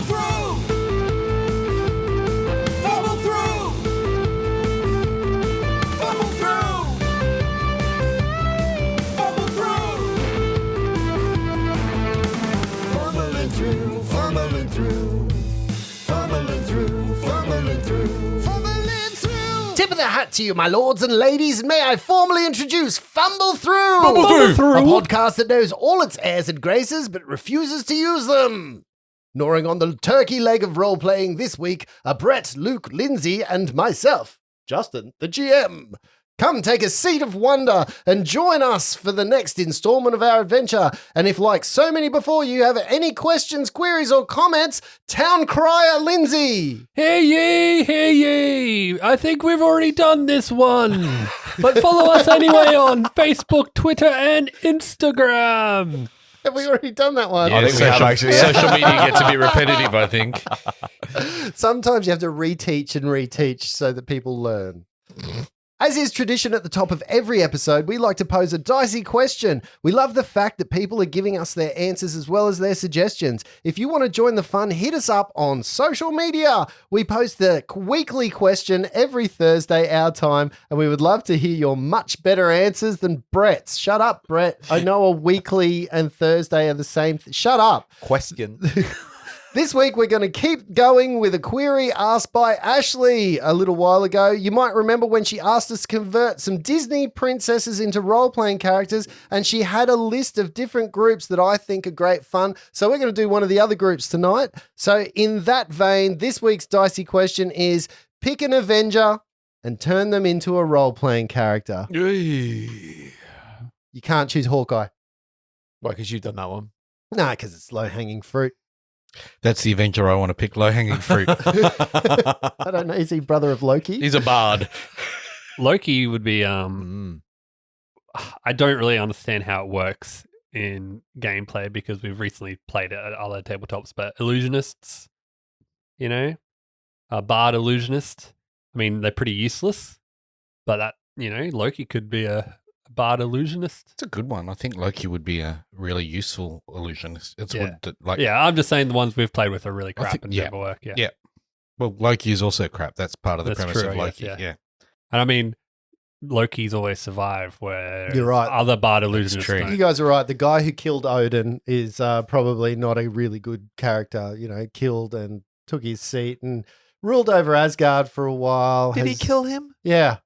Fumble through! Fumble through! Fumble through! Fumble through! Fumbling through, fumbling through. Fumbling through, fumbling through. Fumbling through! Tip of the hat to you, my lords and ladies. May I formally introduce Fumble Through. Fumble Through. A podcast that knows all its airs and graces but refuses to use them. Gnawing on the turkey leg of role-playing this week are Brett, Luke, Lindsay, and myself, Justin, the GM. Come take a seat of wonder and join us for the next installment of our adventure. And if, like so many before you, have any questions, queries, or comments, Town Crier Lindsay. Hear ye! I think we've already done this one. But follow us anyway on Facebook, Twitter, and Instagram. Have we already done that one? I think we have actually. Social media gets a bit repetitive, I think. Sometimes you have to reteach and reteach so that people learn. As is tradition at the top of every episode, we like to pose a dicey question. We love the fact that people are giving us their answers as well as their suggestions. If you want to join the fun, hit us up on social media. We post the weekly question every Thursday, our time, and we would love to hear your much better answers than Brett's. Shut up, Brett. I know a weekly and Thursday are the same. Shut up. Question. This week, we're going to keep going with a query asked by Ashley a little while ago. You might remember when she asked us to convert some Disney princesses into role-playing characters, and she had a list of different groups that I think are great fun. So we're going to do one of the other groups tonight. So in that vein, this week's dicey question is pick an Avenger and turn them into a role-playing character. You can't choose Hawkeye. Why? Because you've done that one. No, because it's low-hanging fruit. That's the Avenger I want to pick, low-hanging fruit. I don't know. Is he brother of Loki? He's a bard. Loki would be, I don't really understand how it works in gameplay because we've recently played it at other tabletops, but illusionists, a bard illusionist, I mean, they're pretty useless, but that, Loki could be a bard illusionist. It's a good one. I think Loki would be a really useful illusionist. I'm just saying the ones we've played with are really crap and never work. Yeah. Well, Loki is also crap. That's part of the premise of Loki. Yeah. And I mean, Loki's always survived where You're right. other bard illusionists true. don't. You guys are right. The guy who killed Odin is probably not a really good character. Killed and took his seat and ruled over Asgard for a while. Did he kill him? Yeah.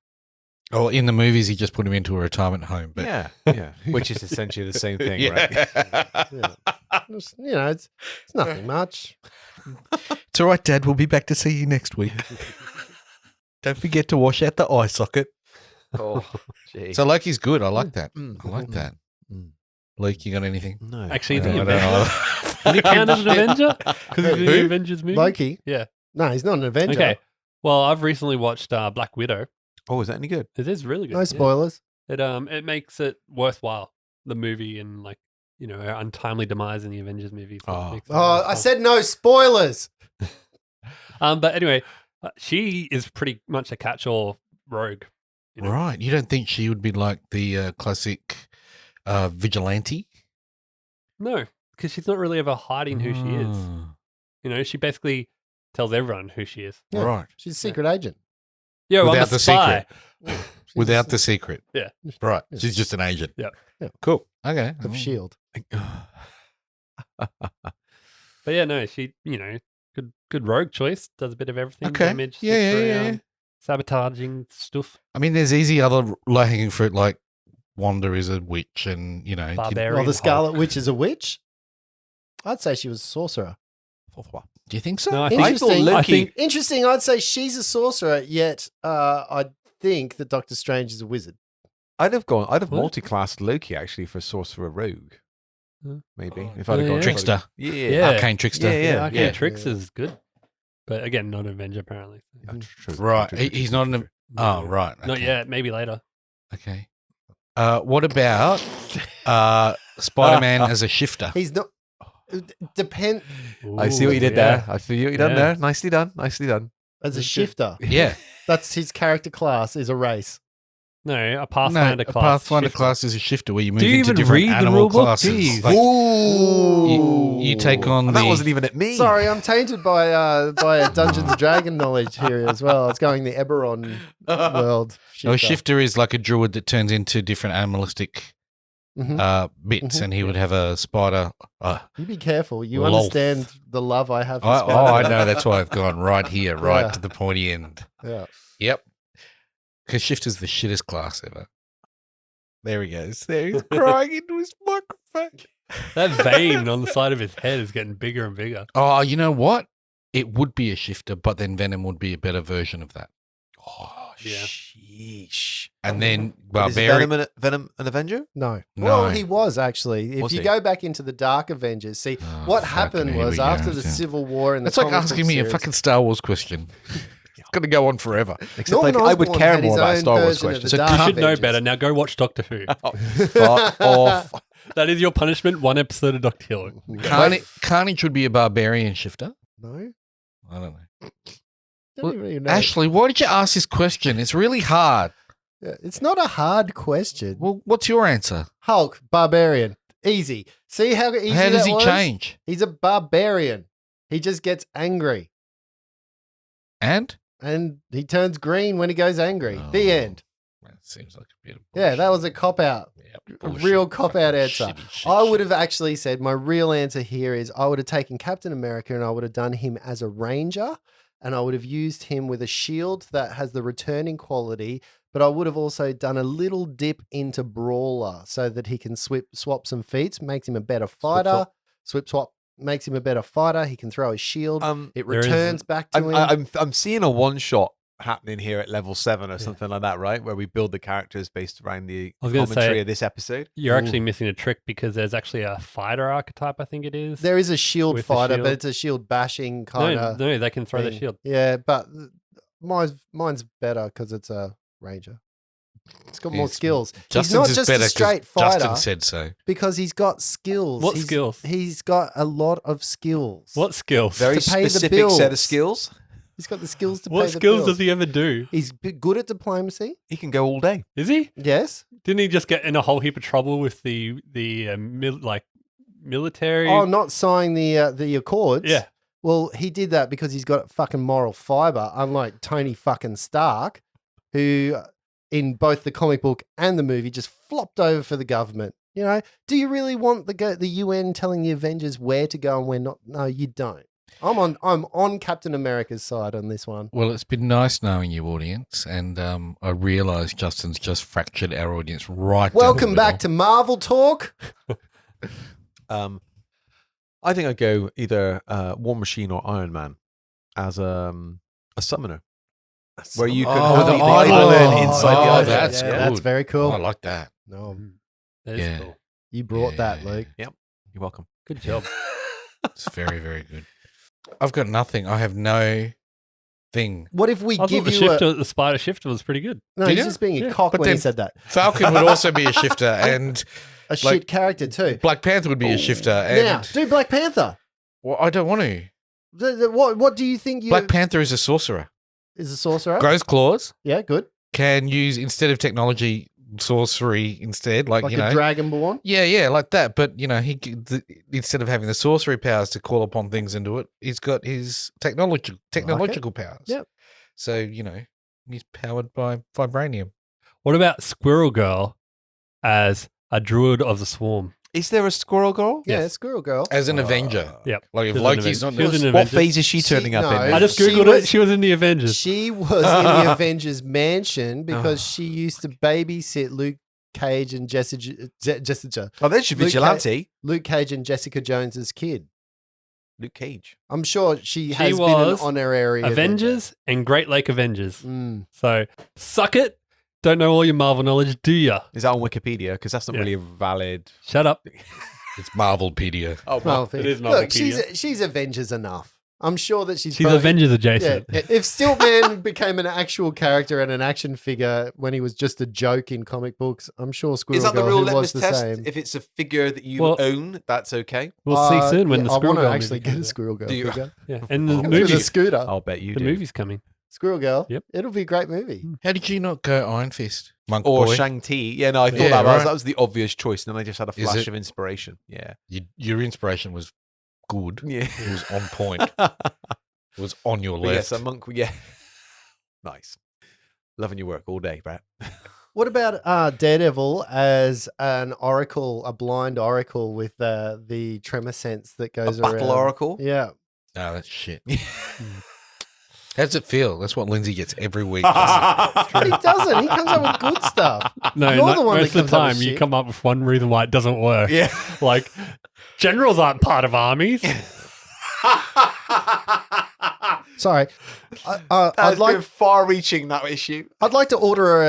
Oh, in the movies, he just put him into a retirement home. But Yeah. Which is essentially the same thing, right? Yeah. It's nothing much. It's all right, Dad. We'll be back to see you next week. Don't forget to wash out the eye socket. Oh, gee. So Loki's good. I like that. Mm. I like that. Mm. Luke, you got anything? No. Actually, No, the I don't know. Avenger. Can he count as an Avenger? Because he's in the Avengers movie? Loki? Yeah. No, he's not an Avenger. Okay. Well, I've recently watched Black Widow. Oh, is that any good? It is really good. No spoilers. Yeah. It makes it worthwhile, the movie, and her untimely demise in the Avengers movie. I said no spoilers. But anyway, she is pretty much a catch-all rogue. Right. You don't think she would be like the classic vigilante? No, because she's not really ever hiding who she is. She basically tells everyone who she is. Yeah. Right. She's a secret agent. Yeah, well, Without I'm the a spy. secret. Without the secret. Yeah. Right. Yeah. She's just an agent. Yeah. Cool. Okay. Of S.H.I.E.L.D. But yeah, no, she, good rogue choice. Does a bit of everything. Okay. Damage, Yeah. sabotaging stuff. I mean, there's easy other low-hanging fruit like Wanda is a witch and, Barbarian. Well, the Scarlet Hulk. Witch is a witch? I'd say she was a sorcerer. do you think so? No, I Interesting. think Interesting. I'd say she's a sorcerer, yet I think that Doctor Strange is a wizard. I'd have What? multi-classed Loki actually for Sorcerer Rogue. Huh? Maybe. If I'd have yeah. gone Trickster. Yeah. Arcane trickster. Yeah. Arcane yeah. Tricks is good. But again, not an Avenger, apparently. True. Right. True. He's not an... Oh, No. right. Not okay. yet. Maybe later. Okay. What about Spider-Man as a shifter? He's not. Depend I see what you did Ooh, there. I see what you done Yeah. there. Nicely done. Nicely done. as a That's good. shifter. Yeah. That's his character class is a race. No, a Pathfinder a class. Pathfinder shifter. class is a shifter where you move Do you into even different read the animal rule book? classes. Jeez. Like, Ooh. you take on And the. that wasn't even at me. Sorry, I'm tainted by Dungeons and Dragon knowledge here as well. It's going the Eberron world. No, a shifter is like a druid that turns into different animalistic Mhm. bits, Mhm. and he would have a spider. You be careful. You Lol. understand the love I have for I spiders. know. That's why I've gone right here, right Yeah. to the pointy end. Yeah. Yep. Because shifter's the shittest class ever. There he goes. There he's crying into his microphone. That vein on the side of his head is getting bigger and bigger. Oh, you know what? It would be a shifter, but then Venom would be a better version of that. Oh, Yeah. sheesh. And then But is Barbarian. Venom an Avenger? No. No. Well, he was actually. If Was you he? go back into the Dark Avengers, see Oh, what fucking happened here was we go. after the Yeah. Civil War and the That's like comic book asking me a series- fucking Star Wars question. It's going to go on forever. Except Norman I would Osborn care had his more about own Star Wars version of the questions. So Dark You should know Avengers. better. Now go watch Doctor Who. Fuck off. That is your punishment. One episode of Doctor Who. Carnage would be a barbarian shifter. No. I don't know. Don't really know. Ashley, why did you ask this question? It's really hard. Yeah, it's not a hard question. Well, what's your answer? Hulk, barbarian, easy. See how easy How does that he was? change? He's a barbarian. He just gets angry, And? and he turns green when he goes angry. Oh, The end. That seems like a bit of Yeah, that was a cop out. bullshit. A Bullshit. real cop out Fucking answer. shitty shit I would shit. have actually said my real answer here is I would have taken Captain America and I would have done him as a ranger, and I would have used him with a shield that has the returning quality, but I would have also done a little dip into brawler so that he can swap some feats, makes him a better fighter. Swap makes him a better fighter. He can throw his shield. It there is- returns back to him. I'm seeing a one shot happening here at level 7 or something like that, right? Where we build the characters based around the I was gonna commentary say- of this episode. You're actually missing a trick because there's actually a fighter archetype, I think it is. There is a shield With the fighter, shield. but it's a shield bashing kind of. No, they can throw the shield. Yeah, but mine's better because it's a ranger. It's got more Yes. skills. He's Justin's not is just better a 'cause straight fighter Justin said so. because he's got skills. What He's- skills? He's got a lot of skills. What skills? Very To pay the specific set of bills. skills. He's got the skills to pay What the skills bills. does he ever do? He's good at diplomacy. He can go all day. Is he? Yes. Didn't he just get in a whole heap of trouble with the military? Oh, not signing the accords. Yeah. Well, he did that because he's got fucking moral fiber, unlike Tony fucking Stark, who in both the comic book and the movie just flopped over for the government. You know, do you really want the UN telling the Avengers where to go and where not? No, you don't. I'm on Captain America's side on this one. Well, it's been nice knowing you, audience, and I realise Justin's just fractured our audience right. down Welcome the back middle. to Marvel Talk. I think I'd go either War Machine or Iron Man as a summoner. Where you could Oh, have the the island. island inside the Oh, island. that's yeah, good. that's very cool. Oh, I like that. No, That is Yeah. cool. you brought that, Yeah. Luke. You're welcome. Good job. It's very, very good. I've got nothing. I have no thing. What if we I give thought you the spider shifter was pretty good. No, Did he's you? just being a Yeah. cock But when he then- said that. Falcon would also be a shifter, and A like- shit character too. Black Panther would be a shifter. And Now, do Black Panther. well, I don't want to. What do you think you Black Panther is a sorcerer. is a sorcerer? Grows claws. Yeah, good. Can use instead of technology sorcery instead, like Like you know. a dragonborn. Yeah, like that. But you know, instead of having the sorcery powers to call upon things and do it, he's got his technological powers. Yep. So you know, he's powered by vibranium. What about Squirrel Girl as a druid of the swarm? Is there a Squirrel Girl? Yeah, Yes. Squirrel Girl. As an Avenger. Yep. Like if She was an Loki's Avenger. not She was there. an What Avengers. phase is she turning up in? no. I just She googled was- it. She was in the Avengers. She was in the Avengers mansion because she used to babysit Luke Cage and Jessica. Oh, there's your Luke vigilante. Luke Cage and Jessica Jones's kid. Luke Cage. I'm sure she has been was an honorary Avengers and Great Lake Avengers. Mm. So suck it. Don't know all your Marvel knowledge, do ya? Is that on Wikipedia? Because that's not Yeah. really a valid. Shut up. It's Marvelpedia. Oh, Well, it is look, Marvelpedia. she's Avengers enough. I'm sure that she's She's probably- Avengers Yeah, adjacent. if Stiltman became an actual character and an action figure when he was just a joke in comic books, I'm sure Squirrel is that the Girl, real who was litmus the test? same. If it's a figure that you Well- own, that's okay. We'll see soon when yeah, the I Squirrel want Girl to actually movie get a comes out. Squirrel Girl Do you? figure. Yeah, and the With a movie, scooter. I'll bet you the do. movie's coming. Squirrel Girl. Yep. It'll be a great movie. How did you not go Iron Fist? Monk Or Boy? Shang-Chi. Yeah, no, I thought Yeah, right. that was the obvious choice. And then I just had a Is flash it? of inspiration. Yeah. Your inspiration was good. Yeah. It was on point. It was on your But left. yes, a monk. Yeah. Nice. Loving your work all day, Brett. What about Daredevil as an oracle, a blind oracle with the tremor sense that goes around? Battle Oracle. Yeah. No, that's shit. How does it feel? That's what Lindsay gets every week. He doesn't. He comes up with good stuff. No, You're the one most that of the comes up with time you shit. come up with one reason why it doesn't work. Yeah. Like, generals aren't part of armies. Sorry. I'd That's like been far-reaching, that issue. I'd like to order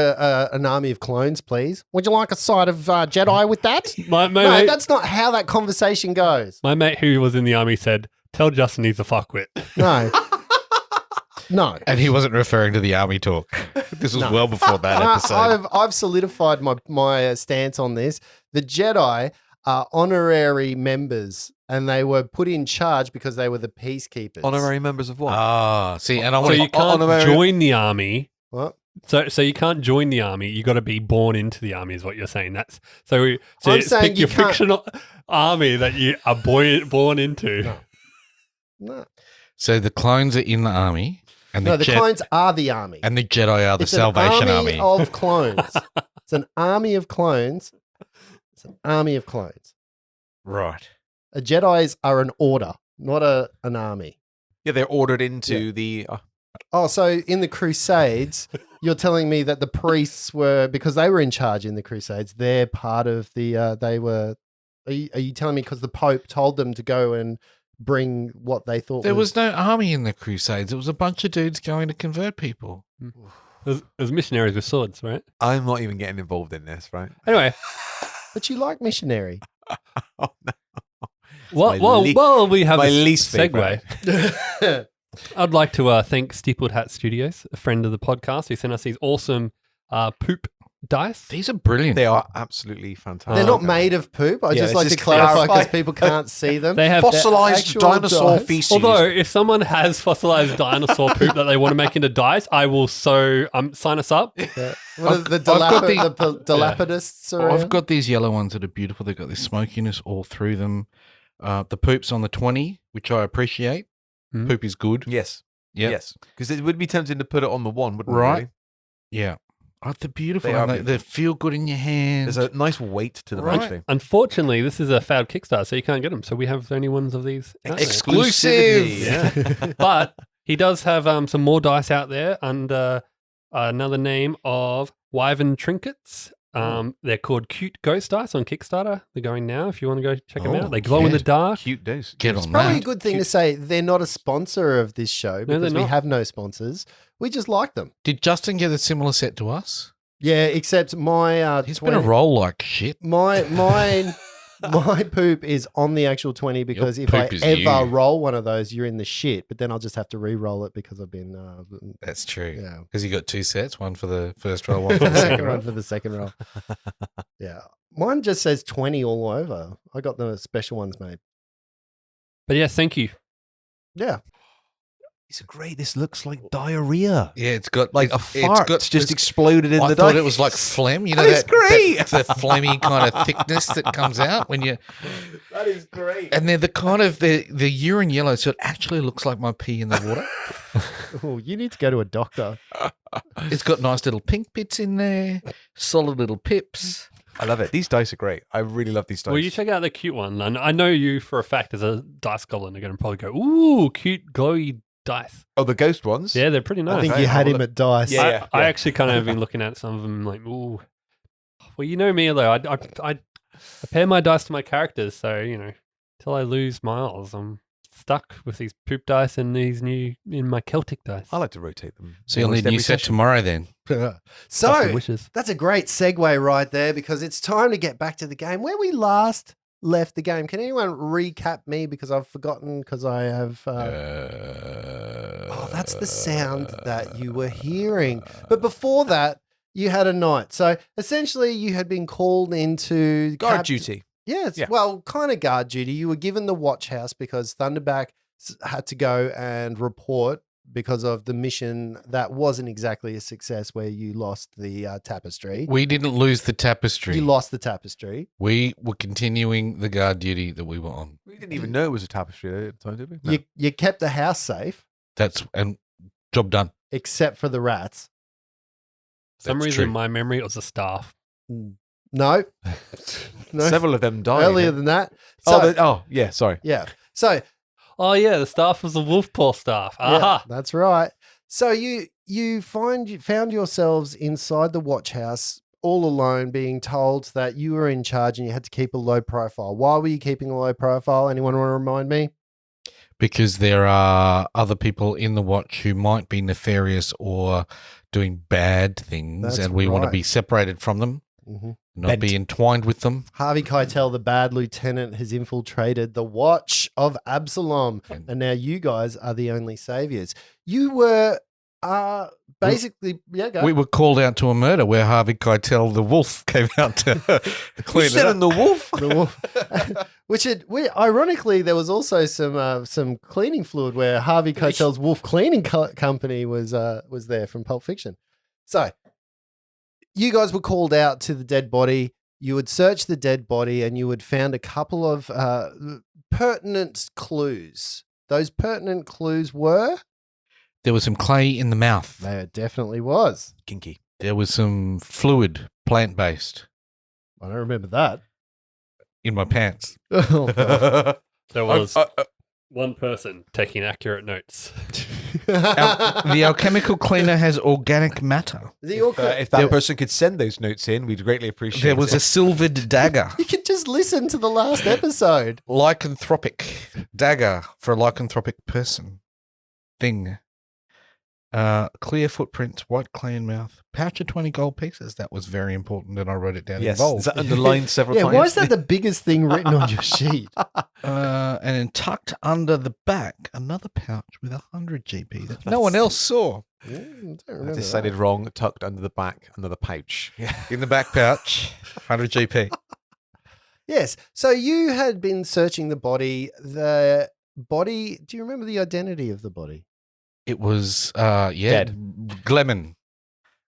an army of clones, please. Would you like a side of Jedi with that? My No, mate, that's not how that conversation goes. my mate who was in the army said, tell Justin he's a fuckwit. No. No. And he wasn't referring to the army talk. This was No. well before that episode. I've solidified my stance on this. The Jedi are honorary members, and they were put in charge because they were the peacekeepers. Honorary members of what? Ah, see, and I So want you can't honorary- join the army. What? So you can't join the army. You got to be born into the army, is what you're saying. That's so. I'm It's saying pick you your can't- fictional army that you are born into. No. No. So the clones are in the army, and No, the Jed- clones are the army. and the Jedi are the It's Salvation an Army. of clones. It's an army of clones. It's an army of clones. Right. A Jedis are an order, not an army. Yeah, they're ordered into the. Oh, so in the Crusades, you're telling me that the priests were, because they were in charge in the Crusades, they're part of the, they were, are you telling me because the Pope told them to go and bring what they thought There was no army in the Crusades. It was a bunch of dudes going to convert people. There's missionaries with swords, right? I'm not even getting involved in this, right? Anyway, But you like missionary. Oh, no. well, my well, we have my a least segue. favourite. I'd like to thank Steepled Hat Studios, a friend of the podcast, who sent us these awesome poop dice. These are brilliant. They are absolutely fantastic. They're not made of poop. I Yeah, just let's like to just clarify clarify. because people can't see them. They have Fossilized actual dinosaur dice. feces. Although, if someone has fossilized dinosaur poop that they want to make into dice, I will sign us up. Yeah. What are the got dilapidists around? I've got these yellow ones that are beautiful. They've got this smokiness all through them. The poop's on the 20, which I appreciate. Mhm. Poop is good. Yes. Yep. Yes. Because it would be tempting to put it on the one, wouldn't Right. it? Really? Yeah. Oh, they're beautiful. They are and They beautiful. feel good in your hands. There's a nice weight to them, Right. actually. Unfortunately, this is a failed Kickstarter, so you can't get them. So we have only ones of these. out there. Exclusive. Yeah. But he does have some more dice out there under another name of Wyvern Trinkets. They're called Cute Ghost Dice on Kickstarter. They're going now if you want to go check them Oh, out. They glow in the cute. dark. Cute dose. Get It's on probably a that. good thing to say they're not a sponsor of this show they're because we not. have no sponsors. We just like them. Did Justin get a similar set to us? Yeah, except my He's been a roll like shit. my poop is on the actual 20 because if I poop is ever you. roll one of those, you're in the shit. But then I'll just have to re-roll it because I've been That's true. yeah. Because you got two sets, one for the first roll, one for The the second second roll. one for the second roll. Yeah. Mine just says 20 all over. I got the special ones made. But yes, thank you. Yeah. It's great. This looks like diarrhea. Yeah, it's got Like a it's fart got- just it's- exploded in I the thought dice. it was like phlegm. You know That is that, great. the phlegmy kind of thickness that comes out when you. That is great. And they're the kind of the urine yellow, so it actually looks like my pee in the water. Oh, you need to go to a doctor. It's got nice little pink bits in there, solid little pips. I love it. These dice are great. I really love these dice. Well, you check out the cute one. And I know you for a fact as a dice goblin are going to probably go, ooh, cute glowy dice. Oh, the ghost ones? Yeah, they're pretty nice. I think Okay, you had I'll him look- at dice. Yeah. I actually kind of have been looking at some of them like, ooh. Well, you know me though. I pair my dice to my characters, so you know, till I lose Miles, I'm stuck with these poop dice and these in my Celtic dice. I like to rotate them. So you'll almost need a new every set session. tomorrow then. Cross So my wishes. that's a great segue right there because it's time to get back to the game. Where we last left the game, can anyone recap me because I've forgotten because I have. Oh, that's the sound that you were hearing. But before that, you had a night. So essentially, you had been called into Guard cap- duty. Yes, Yeah. well, kind of guard duty. You were given the watch house because Thunderback had to go and report because of the mission that wasn't exactly a success where you lost the tapestry. We didn't lose the tapestry. You lost the tapestry. We were continuing the guard duty that we were on. We didn't even know it was a tapestry at the time, did we? No. You kept the house safe, And job done. except for the rats. For some That's reason, true. in my memory, it was the staff. No. No. Several of them died. Earlier than that. So, yeah, sorry. yeah. So, Oh yeah, the staff was the wolf paw staff. yeah, Aha! that's right. So you found yourselves inside the watch house all alone, being told that you were in charge and you had to keep a low profile. Why were you keeping a low profile? Anyone want to remind me? Because there are other people in the watch who might be nefarious or doing bad things, That's and we want to right. be separated from them, Mm-hmm. not be entwined with them. Harvey Keitel, the bad lieutenant, has infiltrated the watch of Absalom, and now you guys are the only saviors. You were basically, go. We were called out to a murder where Harvey Keitel, the wolf, came out to clean it up. the wolf? The wolf. Ironically, there was also some cleaning fluid where Harvey Keitel's Wolf Cleaning Company was there from Pulp Fiction. So you guys were called out to the dead body. You would search the dead body and you had found a couple of pertinent clues. Those pertinent clues were? There was some clay in the mouth. There definitely was. Kinky. There was some fluid, plant-based, I don't remember that. in my pants. Oh, God. There was one person taking accurate notes. The alchemical cleaner has organic matter. If that person could send those notes in, we'd greatly appreciate There was it. a silvered dagger. You can just listen to the last episode. Lycanthropic dagger for a lycanthropic person. Thing. Clear footprints, white clay in mouth, pouch of 20 gold pieces. That was very important, and I wrote it down Yes, in bold. is that underlined several Yeah, times? why is that the biggest thing written on your sheet? And then tucked under the back, another pouch with 100 GP that no one else saw. I don't I remember decided that. wrong, tucked under the back, another pouch. In the back pouch, 100 GP. Yes. So you had been searching the body. The body, do you remember the identity of the body? It was, Dead. Glemon.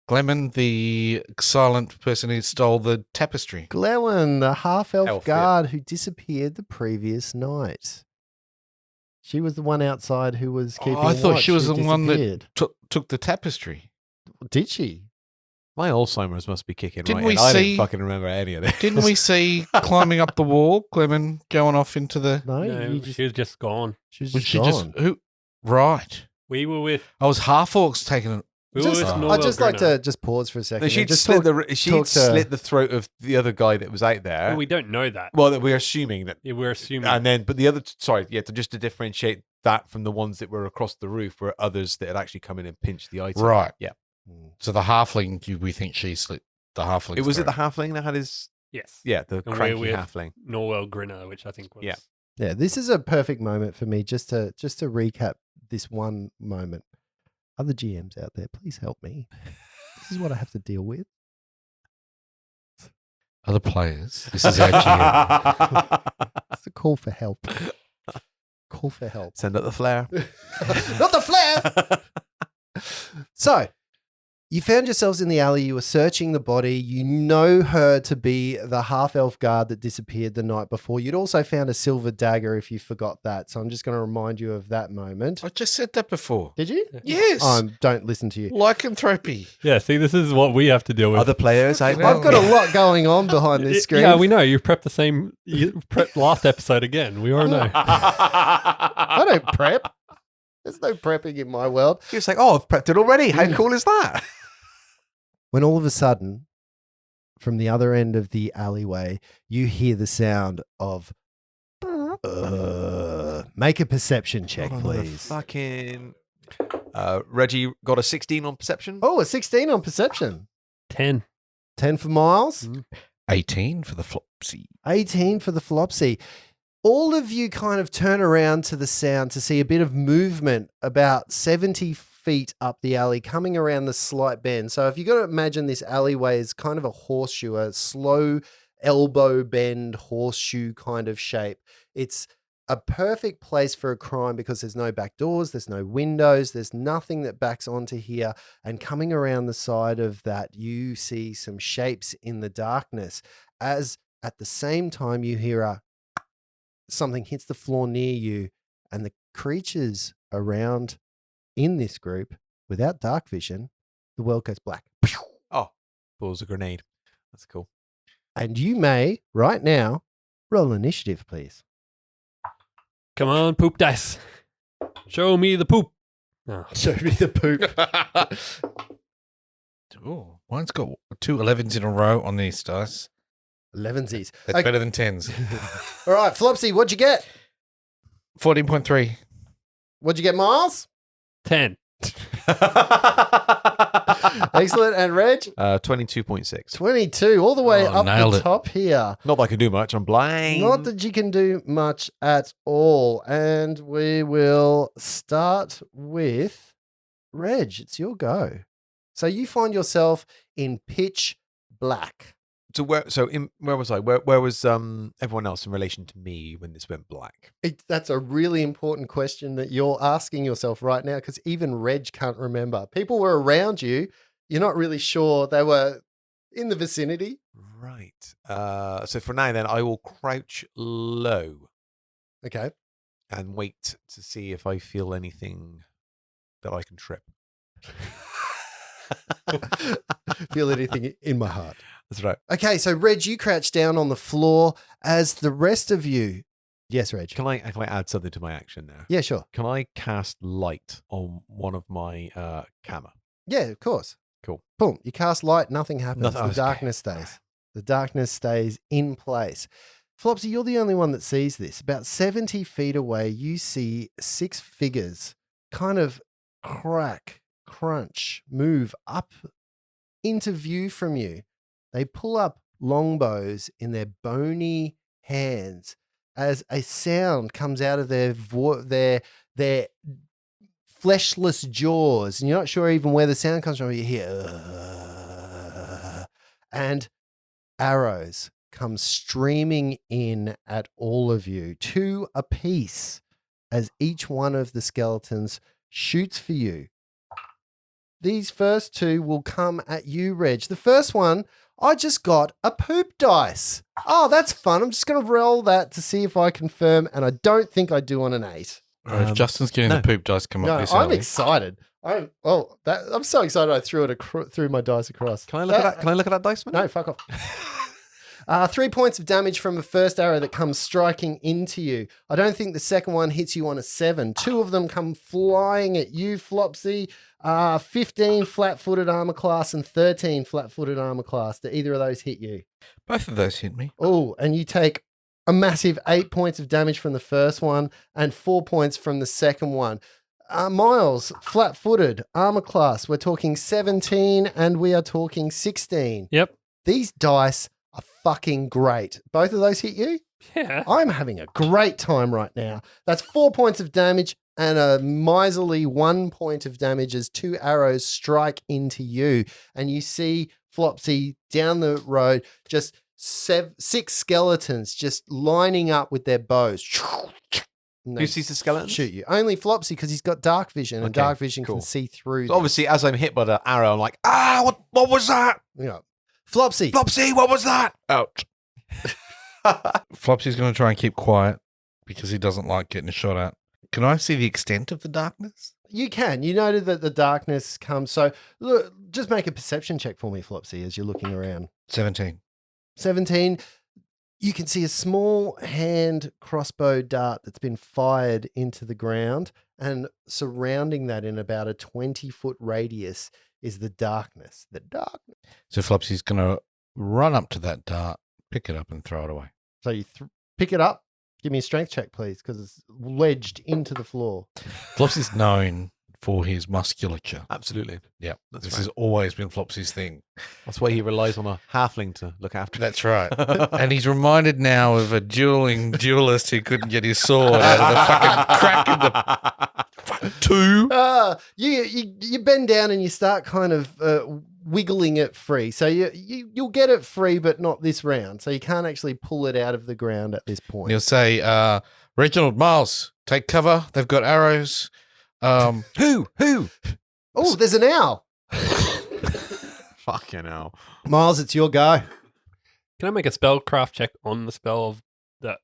Glemon, the silent person who stole the tapestry. Glewin, the half-elf Elf, yeah. guard who disappeared the previous night. She was the one outside who was keeping I thought watch she was who the one that disappeared. took the tapestry. Did she? My Alzheimer's must be kicking Didn't right we in. I see- didn't fucking remember any of this. Didn't we see climbing up the wall, Glemon going off into the... No, No, you just, she was just gone. she was Was just she gone. just... Who? Right. We were with I was half-orcs taking it. Just- with I'd Norwell just like Grinner. to just pause for a second. No, and she'd just slit talk- she'd slit the throat of the other guy that was out there. Well, we don't know that. Well, that we're assuming that, Yeah, we're assuming. and then, but the other, just to differentiate that from the ones that were across the roof, were others that had actually come in and pinched the item. Right. Yeah. So the halfling, we think she slit the halfling. It was it the halfling that had his, yes. the we're cranky with- halfling. Norwell Grinner, which I think was. Yeah. Yeah, this is a perfect moment for me just to recap this one moment. Other GMs out there, please help me. This is what I have to deal with. Other players. This is our GM. It's a call for help. Call for help. Send up the flare. Not the flare. So, you found yourselves in the alley. You were searching the body. You know her to be the half-elf guard that disappeared the night before. You'd also found a silver dagger if you forgot that. So I'm just going to remind you of that moment. I just said that before. Did you? Yes. Don't listen to you. Lycanthropy. Yeah, see, this is what we have to deal with. Other players out there. I've got a lot going on behind this screen. Yeah, we know. You prepped the same. You prepped last episode again. We all know. I don't prep. There's no prepping in my world. He was like, "Oh, I've prepped it already. How cool is that?" When all of a sudden, from the other end of the alleyway, you hear the sound of. Make a perception check, Hold on, please. Fucking. Reggie got a 16 on perception. Oh, a 16 on perception. 10. 10 for Miles. 18 for the flopsy. 18 for the Flopsy. All of you kind of turn around to the sound to see a bit of movement about 70 feet up the alley coming around the slight bend. So if you've got to imagine this alleyway is kind of a horseshoe, a slow elbow bend horseshoe kind of shape. It's a perfect place for a crime because there's no back doors, there's no windows, there's nothing that backs onto here. And coming around the side of that, you see some shapes in the darkness as at the same time you hear something hits the floor near you, and the creatures around in this group without dark vision, the world goes black. Oh, balls a grenade. That's cool. And you may right now roll initiative, please. Come on, poop dice. Show me the poop. Oh. Show me the poop. Ooh, mine's got 2 11s in a row on these dice. 11sies. That's better than 10s. All right, Flopsy, what'd you get? 14.3. What'd you get, Miles? 10. Excellent. And Reg? 22.6. 22, all the way Oh, up nailed the it. top here. Not that I can do much. I'm blind. Not that you can do much at all. And we will start with Reg. It's your go. So you find yourself in pitch black. So where was I? Where was everyone else in relation to me when this went black? That's a really important question that you're asking yourself right now, because even Reg can't remember. People were around you. You're not really sure they were in the vicinity. Right. So for now, then I will crouch low Okay. and wait to see if I feel anything that I can trip. Feel anything in my heart. That's right. Okay, so Reg, you crouch down on the floor as the rest of you. Yes, Reg. Can I add something to my action now? Yeah, sure. Can I cast light on one of my camera? Yeah, of course. Cool. Boom. You cast light, nothing happens. Nothing- The okay. darkness stays. The darkness stays in place. Flopsy, you're the only one that sees this. About 70 feet away, you see 6 figures kind of crack, crunch, move up into view from you. They pull up longbows in their bony hands as a sound comes out of their fleshless jaws, and you're not sure even where the sound comes from. You hear, and arrows come streaming in at all of you, 2 apiece, as each one of the skeletons shoots for you. These first 2 will come at you, Reg. The first one, I just got a poop dice. Oh, that's fun. I'm just going to roll that to see if I confirm, and I don't think I do on an 8. If Justin's getting no. the poop dice come No, up this I'm early. excited. I'm so excited I threw my dice across. Can I look at that? Can I look at that dice? No, fuck off. 3 points of damage from the first arrow that comes striking into you. I don't think the second one hits you on a 7. 2 of them come flying at you, Flopsy. 15 flat-footed armor class and 13 flat-footed armor class. Do either of those hit you? Both of those hit me. Oh, and you take a massive 8 points of damage from the first one and 4 points from the second one. Miles, flat-footed armor class. We're talking 17 and we are talking 16. Yep. These dice are fucking great. Both of those hit you? Yeah. I'm having a great time right now. That's 4 points of damage and a miserly 1 point of damage as 2 arrows strike into you. And you see Flopsy down the road, just 6 skeletons just lining up with their bows. And Who they sees the skeleton? shoot you. Only Flopsy because he's got dark vision, and Okay, dark vision cool. can see through So them. obviously, as I'm hit by the arrow, I'm like, what was that? You know. Flopsy. Flopsy, what was that? Ouch. Flopsy's going to try and keep quiet because he doesn't like getting shot at. Can I see the extent of the darkness? You can. You noted that the darkness comes. So look, just make a perception check for me, Flopsy, as you're looking around. 17. 17. You can see a small hand crossbow dart that's been fired into the ground, and surrounding that in about a 20-foot radius is the darkness. The darkness. So Flopsy's going to run up to that dart, pick it up and throw it away. So you pick it up. Give me a strength check, please, because it's wedged into the floor. Flopsy's known for his musculature. Absolutely. Yeah, That's this right. has always been Flopsy's thing. That's why he relies on a halfling to look after. That's right. And he's reminded now of a duelist who couldn't get his sword out of the fucking crack in the fucking two. You bend down and you start kind of wiggling it free. So you'll get it free, but not this round. So you can't actually pull it out of the ground at this And point. he'll say, Reginald, Miles, take cover. They've got arrows. Who? Oh, there's an owl. Fucking hell. Miles, it's your go. Can I make a spellcraft check on the spell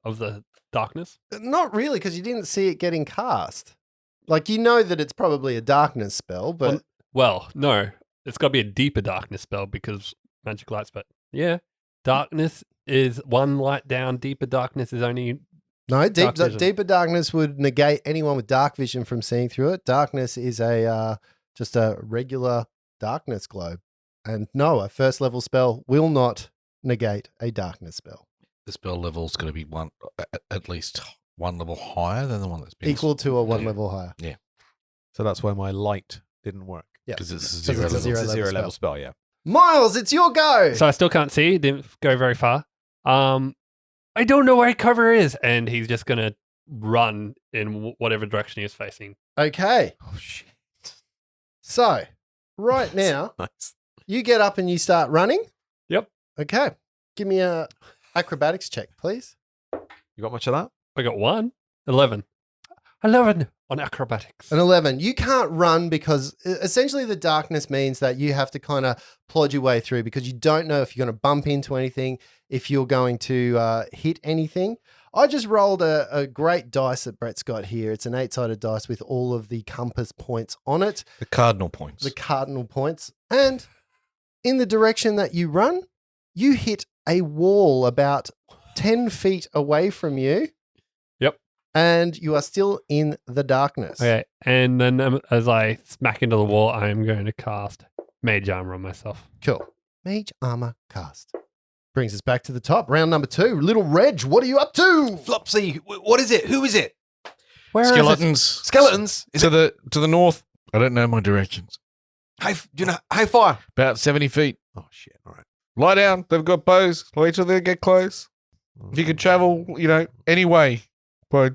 of the darkness? Not really, because you didn't see it getting cast. Like, you know that it's probably a darkness spell, but Well, no. It's got to be a deeper darkness spell because magic lights. But yeah, darkness is one light down. Deeper darkness is only no, dark vision. deeper darkness would negate anyone with dark vision from seeing through it. Darkness is just a regular darkness globe. And no, a first level spell will not negate a darkness spell. The spell level is going to be at least one level higher than the one that's been Equal to a one Yeah. level higher. So that's why my light didn't work. Yeah. because it's a 'Cause zero it's a level. zero It's a level 0 level spell, yeah. Miles, it's your go. So I still can't see. Didn't go very far. I don't know where cover is, and he's just gonna run in whatever direction he is facing. Okay. Oh, shit. So, right now, Nice. you get up and you start running. Yep. Okay. Give me a acrobatics check, please. You got much of that? I got 11 on acrobatics. An 11. You can't run because essentially the darkness means that you have to kind of plod your way through because you don't know if you're going to bump into anything, if you're going to hit anything. I just rolled a great dice that Brett's got here. It's an 8-sided dice with all of the compass points on it, The cardinal points. the cardinal points. And in the direction that you run, you hit a wall about 10 feet away from you. Yep. And you are still in the darkness. Okay, and then as I smack into the wall, I am going to cast Mage Armor on myself. Cool. Mage armor cast. Brings us back to the top. Round number 2. Little Reg, what are you up to? Flopsy, what is it? Who is it? Where is it? Skeletons. Skeletons? Is to it? the north. I don't know my directions. Do you know how far? About 70 feet. Oh, shit. All right. Lie down. They've got bows. Wait till they get close. If you could travel, any way by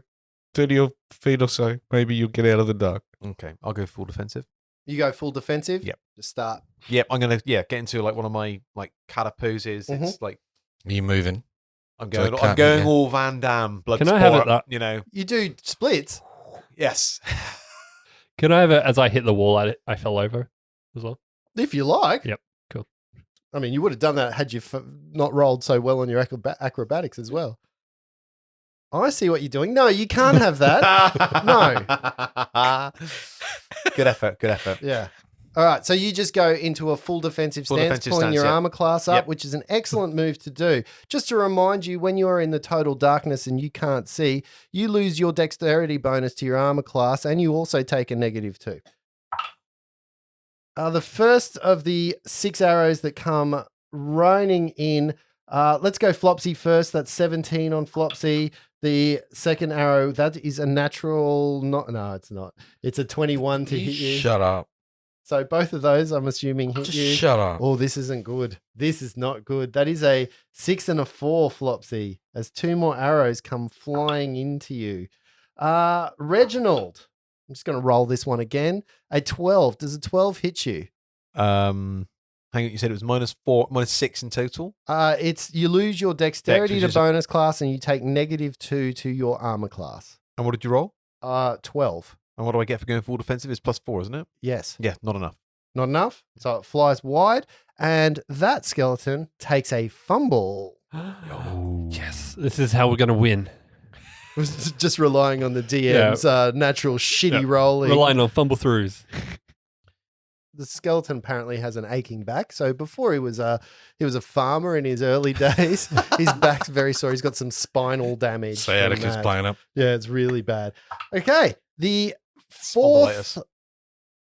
30 feet or so, maybe you'll get out of the dark. Okay, I'll go full defensive. You go full defensive? Yep. Just start. Yep, I'm gonna get into like one of my like kata poses. It's like Are you moving? I'm So it going can't hit you. all Van Damme, blood Can I have it sport, that- You do splits. Yes. Can I have it as I hit the wall? I fell over as well. If you like. Yep, cool. I mean, you would have done that had you not rolled so well on your acrobatics as well. I see what you're doing. No, you can't have that. No. Good effort. Good effort. Yeah. All right. So you just go into a full defensive Full stance, defensive pulling stance, your yep. armor class up, Yep. which is an excellent move to do. Just to remind you, when you are in the total darkness and you can't see, you lose your dexterity bonus to your armor class, and you also take a -2. The first of the 6 arrows that come raining in. Let's go Flopsy first. That's 17 on Flopsy. The second arrow, that is a natural. No, it's not. It's a 21 to hit you. Shut up. So both of those, I'm assuming, hit Just you. shut up. Oh, this isn't good. This is not good. That is a 6 and a 4, Flopsy, as 2 more arrows come flying into you. Reginald, I'm just going to roll this one again. A 12. Does a 12 hit you? Hang on, you said it was -6 in total. It's you lose your dexterity which to is- bonus class, and you take -2 to your armor class. And what did you roll? 12. And what do I get for going full defensive? It's +4, isn't it? Yes. Yeah, not enough. Not enough. So it flies wide, and that skeleton takes a fumble. Yes, this is how we're going to win. Just relying on the DM's natural shitty Yeah. rolling. Relying on fumble throughs. The skeleton apparently has an aching back. So before he was a farmer in his early days. His back's very sore. He's got some spinal damage. from Sciatica's that. playing up. Yeah, it's really bad. Okay, the Spondylitis. fourth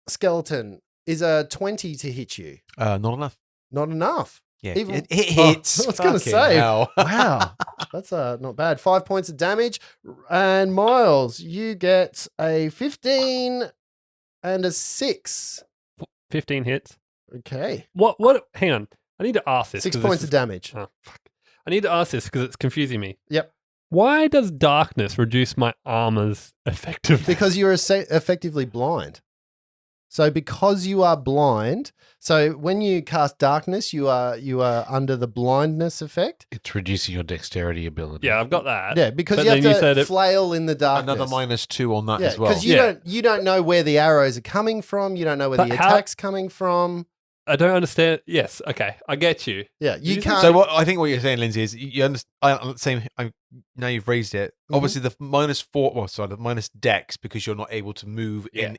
skeleton is a 20 to hit you. Not enough. Not enough. Yeah, Even- it Oh, hits. I was gonna Fucking say. hell. Wow, that's not bad. 5 points of damage. And Miles, you get a 15 and a 6. 15 hits. Okay, What? Hang on. I need to ask this. 6 'cause points this of damage. Oh, fuck. I need to ask this because it's confusing me. Yep. Why does darkness reduce my armor's effectiveness? Because you're effectively blind. So because you are blind, so when you cast darkness, you are under the blindness effect. It's reducing your dexterity ability. Yeah, I've got that. Yeah, because But you have then you to said it- flail in the darkness. Another -2 on that Yeah, as well. because you Yeah. don't know where the arrows are coming from. You don't know where But the how- attack's coming from. I don't understand. Yes, okay, I get you. Yeah, you You- can't. So what I think what you're saying, Lindsay, is you understand. Now you've raised it. Mhm. Obviously, the -4. Well, sorry, the minus dex because you're not able to move in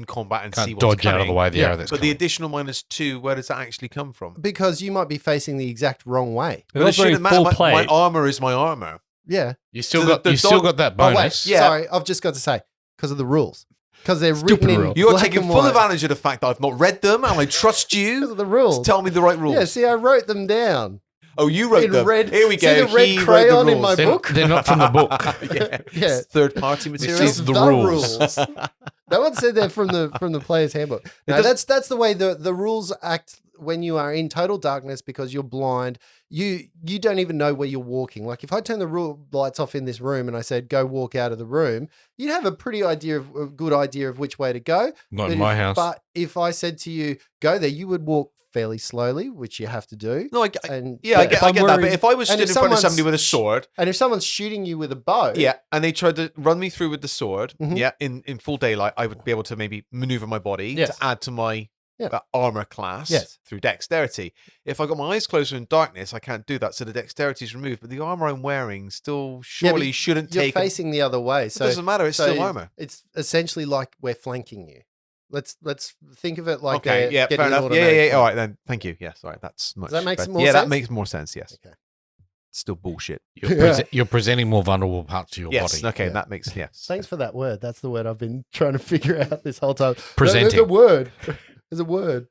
combat and see Can't what's dodge out of the coming. way the Yeah, arrow that's But the coming. additional -2, where does that actually come from? because you might be facing the exact wrong way. If I was wearing matter. full My plate, armor is my armor. Yeah. You still So got the you still dog- got that Oh, wait. bonus. Yeah. Sorry, I've just got to say, because of the rules. Because they're Stupid written in rule. You're black taking and full white. advantage of the fact that I've not read them and I trust Because you of the to rules. tell me the right rules. Yeah, see, I wrote them down. Oh, you wrote in them. red- Here we see go. the red He wrote the crayon in rules. my They're, book? they're not from the book. yeah. Yeah. Third party material. is the rules. No one said they're from the player's handbook. No, does- that's the way the rules act when you are in total darkness because you're blind. You don't even know where you're walking. Like if I turn the lights off in this room and I said go walk out of the room, you'd have a good idea of which way to go. Not in my house. But if I said to you go there, you would walk fairly slowly, which you have to do. No, I And yeah, I But get, if I I'm get that. But worried- if I was and stood if in front of someone's somebody with a sword, and if someone's shooting you with a bow, yeah, and they tried to run me through with the sword, Mhm. yeah, in full daylight, I would be able to maybe maneuver my body Yes. to add to my Yeah. armor class Yes. through dexterity. If I got my eyes closed in darkness, I can't do that, so the dexterity is removed. But the armor I'm wearing still surely shouldn't you're take. facing the other way. It So doesn't matter. It's so still armor. It's essentially like we're flanking you. Let's think of it like Okay, they're yeah, getting fair an enough. Yeah, automatic yeah, yeah. flank. All right then. Thank you. Yes, all right. That's much. that make better. some more Yeah, sense? that makes more sense. Yes. Okay. Still bullshit. You're presenting more vulnerable parts of your Yes. body. Okay, Yeah. that makes yes. Thanks for that word. That's the word I've been trying to figure out this whole time. There's a Presenting. word. There's a word.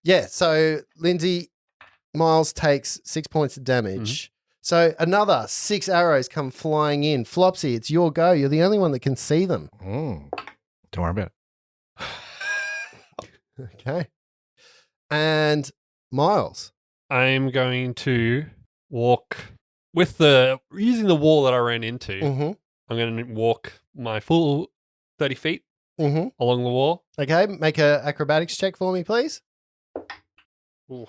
Yeah. So Lindsay, Miles takes 6 points of damage. So another 6 arrows come flying in. Flopsy, it's your go. You're the only one that can see them. Mm. Don't worry about it. Okay. And Miles. I'm going to walk using the wall that I ran into. Mm-hmm. I'm going to walk my full 30 feet Mm-hmm. along the wall. Okay. Make a acrobatics check for me, please. Ooh.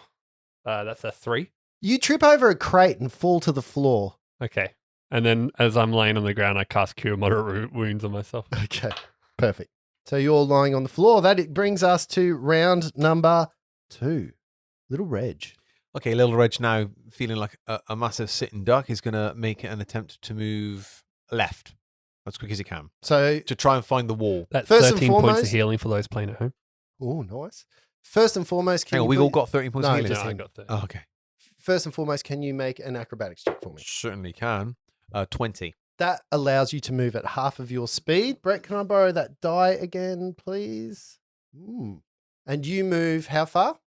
That's a 3. You trip over a crate and fall to the floor. Okay. And then as I'm laying on the ground, I cast Cure Moderate Wounds on myself. Okay. Perfect. So you're lying on the floor. That brings us to round number 2. Little Reg. Okay, little Reg now feeling like a massive sitting duck is going to make an attempt to move left as quick as he can So, to try and find the wall. That's First and 13 points of foremost- healing for those playing at home. oh, nice. First and foremost, can Hang on, you we all please- got 13 points No, of healing. just No, I him. got 30. Oh, okay. First and foremost, can you make an acrobatics check for me? Certainly can. 20. That allows you to move at half of your speed. Brett, can I borrow that die again, please? And you move how far?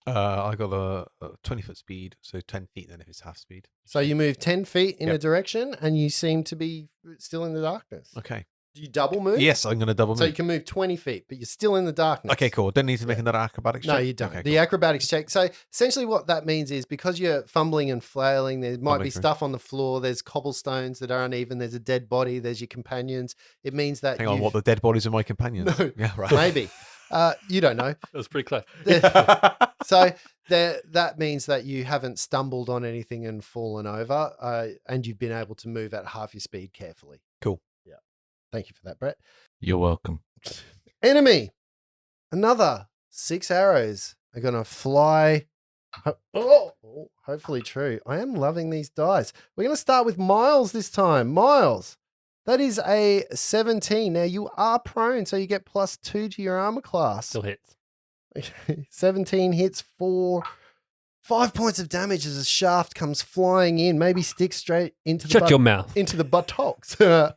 I got a 20-foot speed, so 10 feet then if it's half speed. So you move 10 feet in a Yep. direction and you seem to be still in the darkness. Okay. Do you double move? Yes, I'm going to double So you move. can move 20 feet, but you're still in the darkness. Okay, cool. Don't need to make another acrobatics No, check? you don't. Okay, The cool. acrobatics check. So essentially, what that means is because you're fumbling and flailing, there might be makes sense. stuff on the floor. There's cobblestones that are uneven. There's a dead body. There's your companions. It means that Hang on, you've- what, the dead bodies are my companions? No. Yeah, right. maybe you don't know. That was pretty close. So that means that you haven't stumbled on anything and fallen over, and you've been able to move at half your speed carefully. Cool. Yeah. Thank you for that, Brett. You're welcome. Enemy. Another 6 arrows are going to fly. Hopefully true. I am loving these dice. We're going to start with Miles this time. Miles, that is a 17. Now you are prone, so you get +2 to your armor class. Still hits. 17 hits for 5 points of damage as a shaft comes flying in, maybe sticks straight into the Shut your mouth. into the buttocks. He's a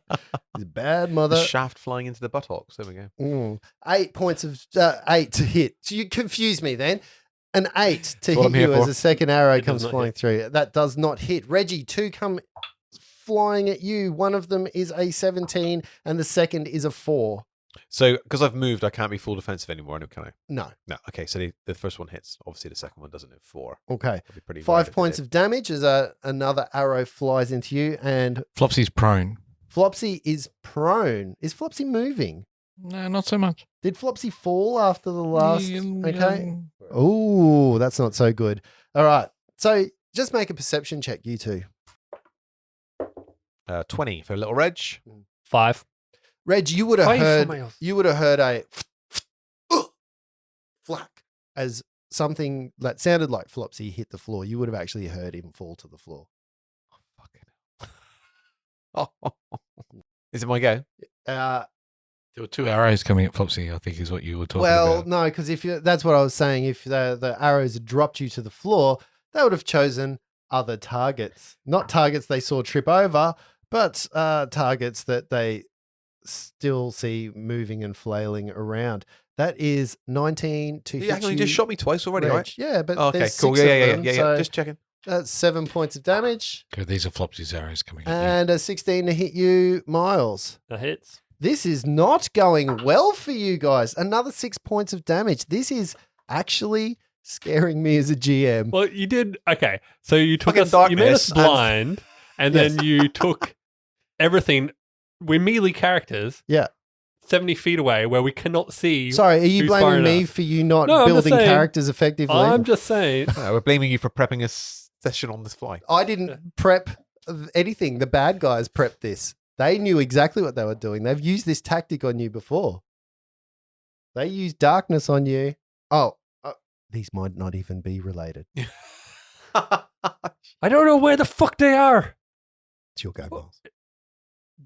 bad The mother. shaft flying into the buttocks. There we go. 8 points of 8 to hit. So you confuse me then. An 8 to That's what hit I'm here you as for. a second arrow It does comes not flying hit. through. That does not hit. Reggie, 2 come flying at you. One of them is a 17 and the second is a 4. So, because I've moved, I can't be full defensive anymore, can I? No. No. Okay, so the first one hits. Obviously, the second one doesn't hit 4. Okay. That'd be pretty 5 points of damage as another arrow flies into you, and Flopsy's prone. Flopsy is prone. Is Flopsy moving? No, not so much. Did Flopsy fall after the last? Yeah, Okay. Oh, that's not so good. All right. So just make a perception check, you two. 20 for little Reg. 5. Reg, you would have Five for heard. males. You would have heard a flack as something that sounded like Flopsy hit the floor. You would have actually heard him fall to the floor. Oh, is it my go? Uh, There were 2 arrows coming at Flopsy, I think is what you were talking well, about. no, because if you, that's what I was saying. If the arrows had dropped you to the floor, they would have chosen other targets, not targets they saw trip over, but targets that they still see moving and flailing around. That is 19 to You hit actually you, just shot me twice already, Reg. right? Yeah, but Oh, okay, there's cool. 6 Yeah, of yeah, them, yeah, yeah. so Just checking. that's 7 points of damage Okay, these are Flopsy's arrows coming at and a 16 to hit you, Miles. That hits. This is not going well for you guys. Another 6 points of damage. This is actually scaring me as a GM. Well, you did. Okay. So you took Fucking us, you made us darkness. blind, and Yes. then you took everything. We're melee characters. Yeah. 70 feet away where we cannot see. Sorry, are you who's blaming firing me up. for you not No, I'm just building saying- characters effectively? I'm just saying. We're blaming you for prepping a session on this fly. I didn't prep anything. The bad guys prepped this. They knew exactly what they were doing. They've used this tactic on you before. They used darkness on you. Oh, these might not even be related. I don't know where the fuck they are. It's your go, Miles.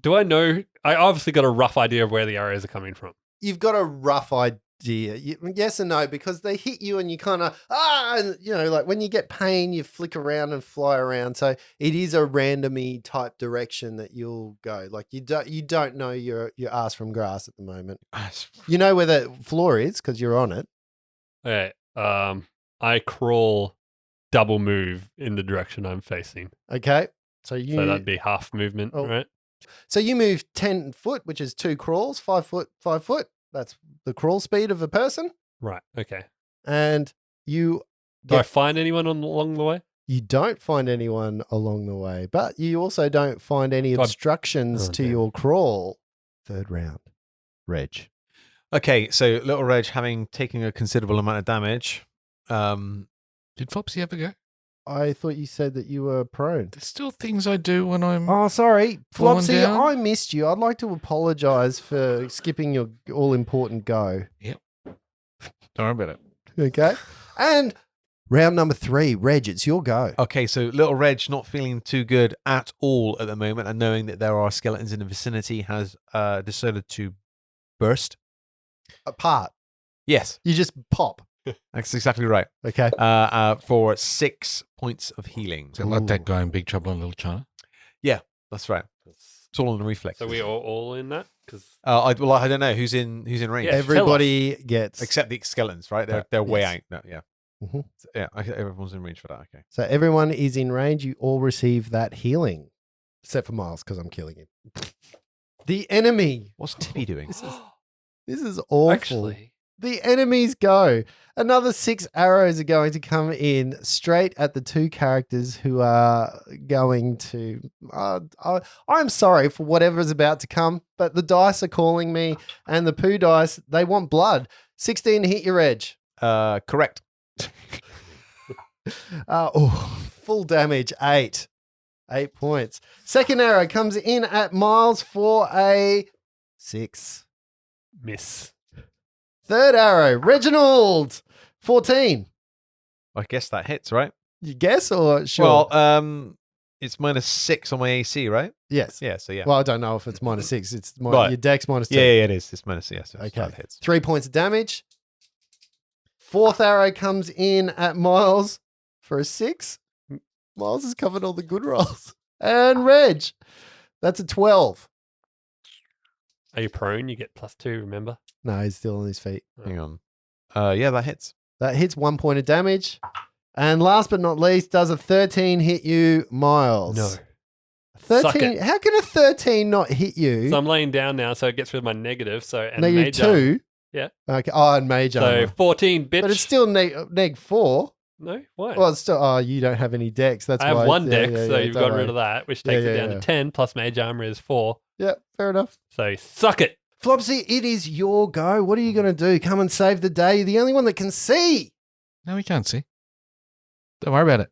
Do I know? I obviously got a rough idea of where the arrows are coming from. You've got a rough idea. Yes and no, because they hit you and you kind of, like when you get pain, you flick around and fly around. So it is a randomy type direction that you'll go. Like you don't know your ass from grass at the moment. You know where the floor is because you're on it. Okay. I crawl, double move in the direction I'm facing. Okay. So that'd be half movement, Oh. right? So you move 10 foot, which is 2 crawls, 5 foot, 5 foot. That's the crawl speed of a person. Right. Okay. And you Do I get, find anyone along the way? you don't find anyone along the way, but you also don't find any Do I- obstructions Oh, to damn. your crawl. Third round. Reg. Okay, so little Reg having taken a considerable amount of damage. Did Flopsy ever go? I thought you said that you were prone. There's still things I do when I'm. Oh, sorry. Falling Flopsy, down? I missed you. I'd like to apologize for skipping your all important go. Don't worry about it. Okay. And round number 3, Reg, it's your go. Okay, so little Reg not feeling too good at all at the moment and knowing that there are skeletons in the vicinity has decided to burst. Apart. Yes, You just pop. that's exactly right. Okay. For 6 points of healing. So like Ooh. that guy in Big Trouble in Little China. That's right. It's all on the reflex. So we are all in that? Because I don't know who's in range. Yeah, Everybody gets. Except the skeletons, right? They're way Yes. out. No, yeah. Mhm. So, yeah, everyone's in range for that. Okay. So everyone is in range. You all receive that healing. Except for Miles, because I'm killing him. The enemy. What's Tippy doing? This is awful. actually, The enemies go. Another 6 arrows are going to come in straight at the 2 characters who are going to. I'm sorry for whatever's about to come, but the dice are calling me, and the poo dice, they want blood. 16 to hit your edge. Correct. Full damage, 8. 8 points. Second arrow comes in at Miles for a 6. miss. Third arrow, Reginald, 14. I guess that hits, right? You guess or sure? Well, it's -6 on my AC, right? Yes. Yeah. So yeah. Well, I don't know if it's -6. It's Right. your dex -2. yeah, it is. It's -, yes. Okay. That hits. 3 points of damage. Fourth arrow comes in at Miles for a 6. Miles has covered all the good rolls. And Reg, that's a 12. Are you prone? You get +2, remember? No, he's still on his feet. Hang on. Yeah, that hits. That hits 1 point of damage. And last but not least, does a 13 hit you, Miles? No. 13. it. How can a 13 not hit you? So I'm laying down now, so it gets rid of my negative. So and Negative mage armor. 2? Yeah. Okay. Oh, and mage So armor. 14, bitch. But it's still neg 4. No, why? Well, it's still. Oh, you don't have any decks. That's I why. have 1 yeah, deck, yeah, so yeah, you've don't gotten worry. rid of that, which Yeah, takes yeah, it down yeah. to 10, plus mage armor is 4. Yeah, fair enough. So suck it. Flopsy, it is your go. What are you going to do? Come and save the day. You're the only one that can see. No, we can't see. Don't worry about it.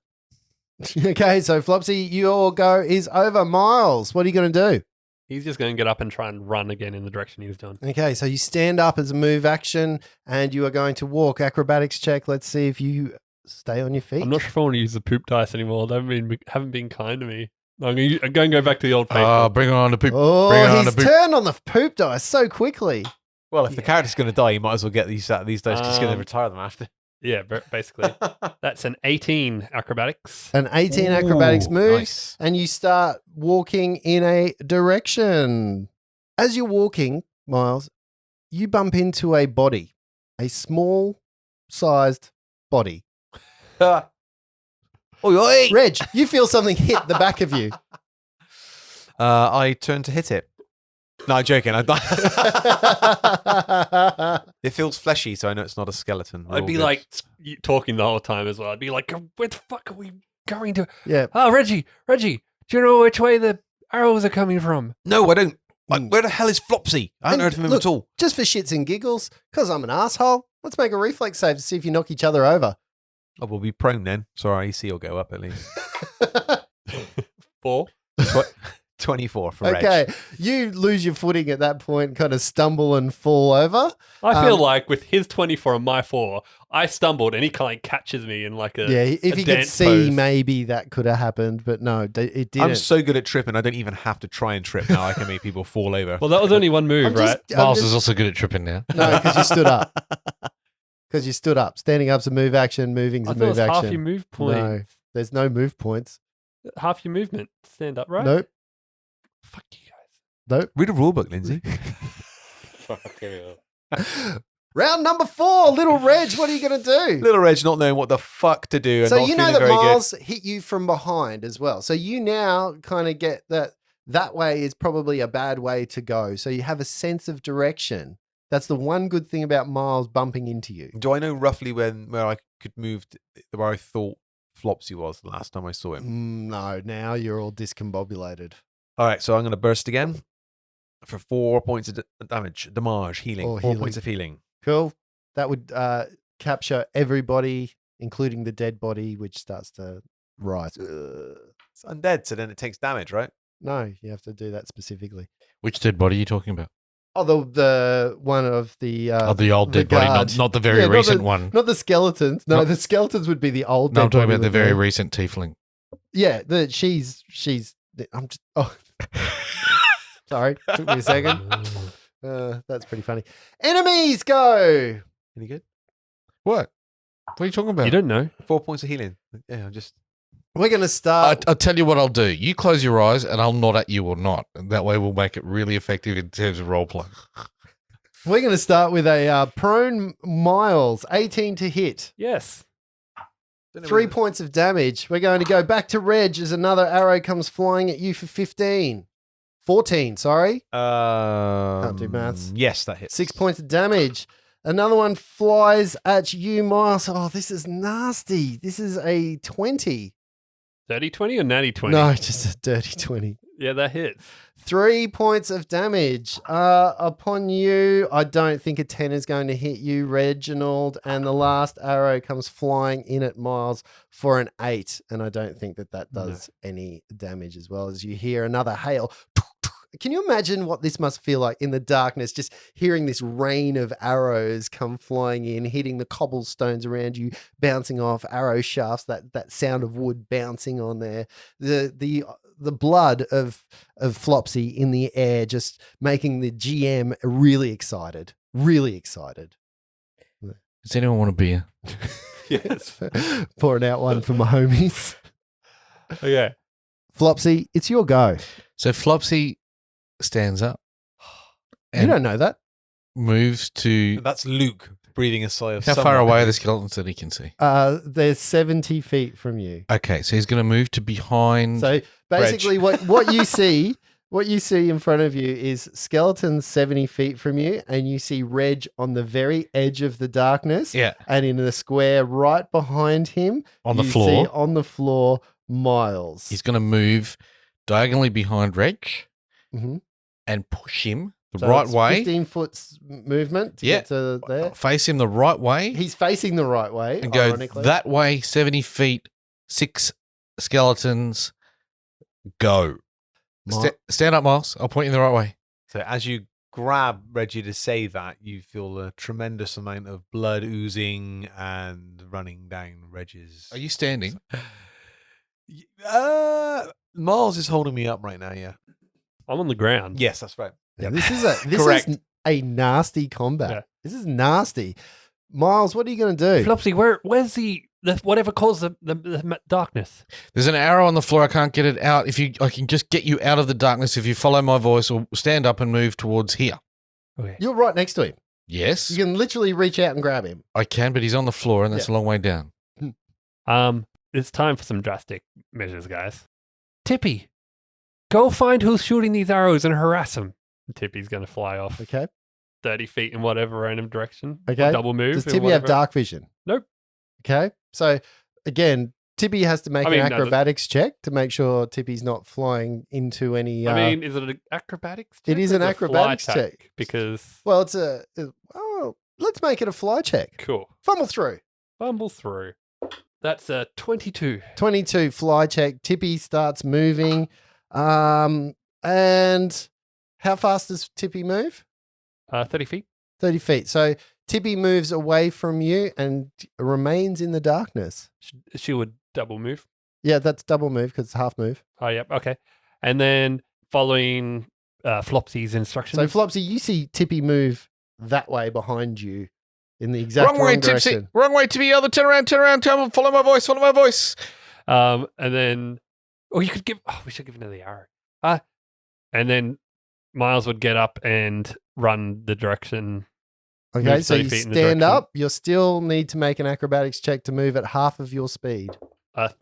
Okay, so Flopsy, your go is over. Miles, what are you going to do? He's just going to get up and try and run again in the direction he was doing. Okay, so you stand up as a move action and you are going to walk. Acrobatics check. Let's see if you stay on your feet. I'm not sure if I want to use the poop dice anymore. They haven't been kind to me. I'm going to go back to the old faithful. Oh, bring it on to poop. Bring it Oh, on he's to poop. turned on the poop dice so quickly. Well, if the character's going to die, you might as well get these days because he's going to Um, retire them after. Yeah, basically. That's an 18 acrobatics. An 18 acrobatics Ooh, move. nice. And you start walking in a direction. As you're walking, Miles, you bump into a body, a small sized body. Oi, oi! Reg, you feel something hit the back of you. I turn to hit it. No, I'm joking. It feels fleshy, so I know it's not a skeleton. We're I'd all be good. like talking the whole time as well. I'd be like, where the fuck are we going to? Yeah. Oh, Reggie, do you know which way the arrows are coming from? no, I don't. Like, where the hell is Flopsy? I haven't And heard from him look- at all. Just for shits and giggles, because I'm an asshole, let's make a reflex save to see if you knock each other over. Oh, we'll be prone then. So our AC will go up at least. 4. 24 for Okay, Reg. you lose your footing at that point, kind of stumble and fall over. I feel Um, like with his 24 and my 4, I stumbled and he kind of catches me in like a Yeah, if a you could dance see, pose. maybe that could have happened, but no, it didn't. I'm so good at tripping, I don't even have to try and trip now. I can make people fall over. Well, that was only one move, I'm right? just- Miles is also good at tripping now. No, because you stood up. Because you stood up. Standing up's a move action, moving's I a thought it move was half action. your move point. No, there's no move points. Half your movement. Stand up, right? Nope. Fuck you guys. Nope. Read a rulebook, Lindsay. Round number 4, Little Reg, what are you going to do? Little Reg not knowing what the fuck to do and So not you know feeling that very Miles hit you from behind as well. So you now kind of get that way is probably a bad way to go. So you have a sense of direction. That's the one good thing about Miles bumping into you. good. Do I know roughly where I could move where I thought Flopsy was the last time I saw him? No, now you're all discombobulated. All right, so I'm going to burst again for 4 points of damage, healing. Oh, 4 healing. points of healing. Cool. That would capture everybody, including the dead body, which starts to rise. It's undead, so then it takes damage, right? No, you have to do that specifically. Which dead body are you talking about? Oh, the one of the the old the dead body, guard. not the very Yeah, not recent the- one. not the skeletons. No, Not- the skeletons would be the old. No, dead I'm talking body about the with very recent tiefling. Yeah, she's. I'm just. Oh, sorry. Took me a second. That's pretty funny. Enemies go. Any good? What? What are you talking about? You don't know. 4 points of healing. Yeah, I'm just. We're gonna start. I'll tell you what I'll do. You close your eyes and I'll nod at you or not. And that way we'll make it really effective in terms of role play. We're gonna start with a prone Miles, 18 to hit. Yes. 3 points of damage. We're going to go back to Reg as another arrow comes flying at you for 15. 14, sorry. Can't do maths. Yes, that hits. 6 points of damage. Another one flies at you, Miles. Oh, this is nasty. This is a 20. 30-20 or natty 20? No, just a dirty 20. Yeah, that hits. 3 points of damage upon you. I don't think a 10 is going to hit you, Reginald. And the last arrow comes flying in at Miles for an 8. And I don't think that does any damage, as well as you hear another hail. Can you imagine what this must feel like in the darkness, just hearing this rain of arrows come flying in, hitting the cobblestones around you, bouncing off arrow shafts, that sound of wood bouncing on there, the blood of Flopsy in the air, just making the GM really excited. Does anyone want a beer? Yes. Pouring out one for my homies. Okay. Flopsy, it's your go. So Flopsy stands up You and don't know that. moves to. That's Luke breathing a sigh of How far somewhat. away are the skeletons that he can see? They're 70 feet from you. Okay, so he's going to move to behind. So basically, what you see in front of you is skeletons 70 feet from you, and you see Reg on the very edge of the darkness. yeah, And in the square right behind him, on the you floor. see on the floor, Miles. He's going to move diagonally behind Reg Mhm. and push him The So right it's way. 15 foot movement to Yeah. get to there. Face him the right way He's facing the right way, and go ironically. that way, 70 feet, 6 skeletons, go. Stand up, Miles. I'll point you the right way. So as you grab Reggie to say that, you feel a tremendous amount of blood oozing and running down Reggie's. Are you standing? Miles is holding me up right now. Yeah. I'm on the ground. Yes, that's right. Yeah, this is a nasty combat. Yeah. This is nasty. Miles, what are you going to do? Flopsy, where's the whatever caused the darkness? There's an arrow on the floor. I can't get it out. I can just get you out of the darkness if you follow my voice or stand up and move towards here. Okay. You're right next to him. Yes, You can literally reach out and grab him. I can, but he's on the floor and that's a long way down. It's time for some drastic measures, guys. Tippy, go find who's shooting these arrows and harass him. Tippy's going to fly off Okay. 30 feet in whatever random direction. Okay. Double move. Does in Tippy have whatever- dark vision? Nope. Okay. So again, Tippy has to make I mean, an no, acrobatics check to make sure Tippy's not flying into any. I mean, is it an acrobatics check? It is or an a fly acrobatics check? check. Because, well, it's let's make it a fly check. cool. Fumble through. Fumble through. That's a 22. 22 fly check. Tippy starts moving. And how fast does Tippy move? 30 feet. 30 feet. So Tippy moves away from you and remains in the darkness. She would double move. Yeah, that's double move because it's half move. Oh, yep. Okay. And then following Flopsy's instructions. So Flopsy, you see Tippy move that way behind you in the exact Wrong way, wrong Tipsy. direction. Wrong way, Tippy. Other turn around. Follow my voice. And then, we should give another the arrow. And then Miles would get up and run the direction. Okay, Move so 30 you feet in the stand direction. up. You still need to make an acrobatics check to move at half of your speed.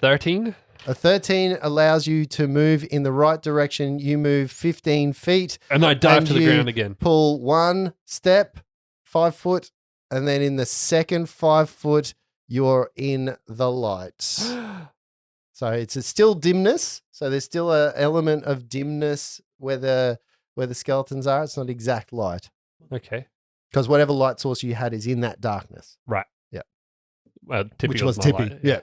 13. A 13 allows you to move in the right direction. You move 15 feet, And I dive And to the you- ground again. pull 1 step, 5 foot, and then in the second 5 foot, you're in the lights. So it's still dimness. So there's still an element of dimness where the skeletons are. It's not exact light Okay. because whatever light source you had is in that darkness. Tippy Which was my Tippy. light, Yeah.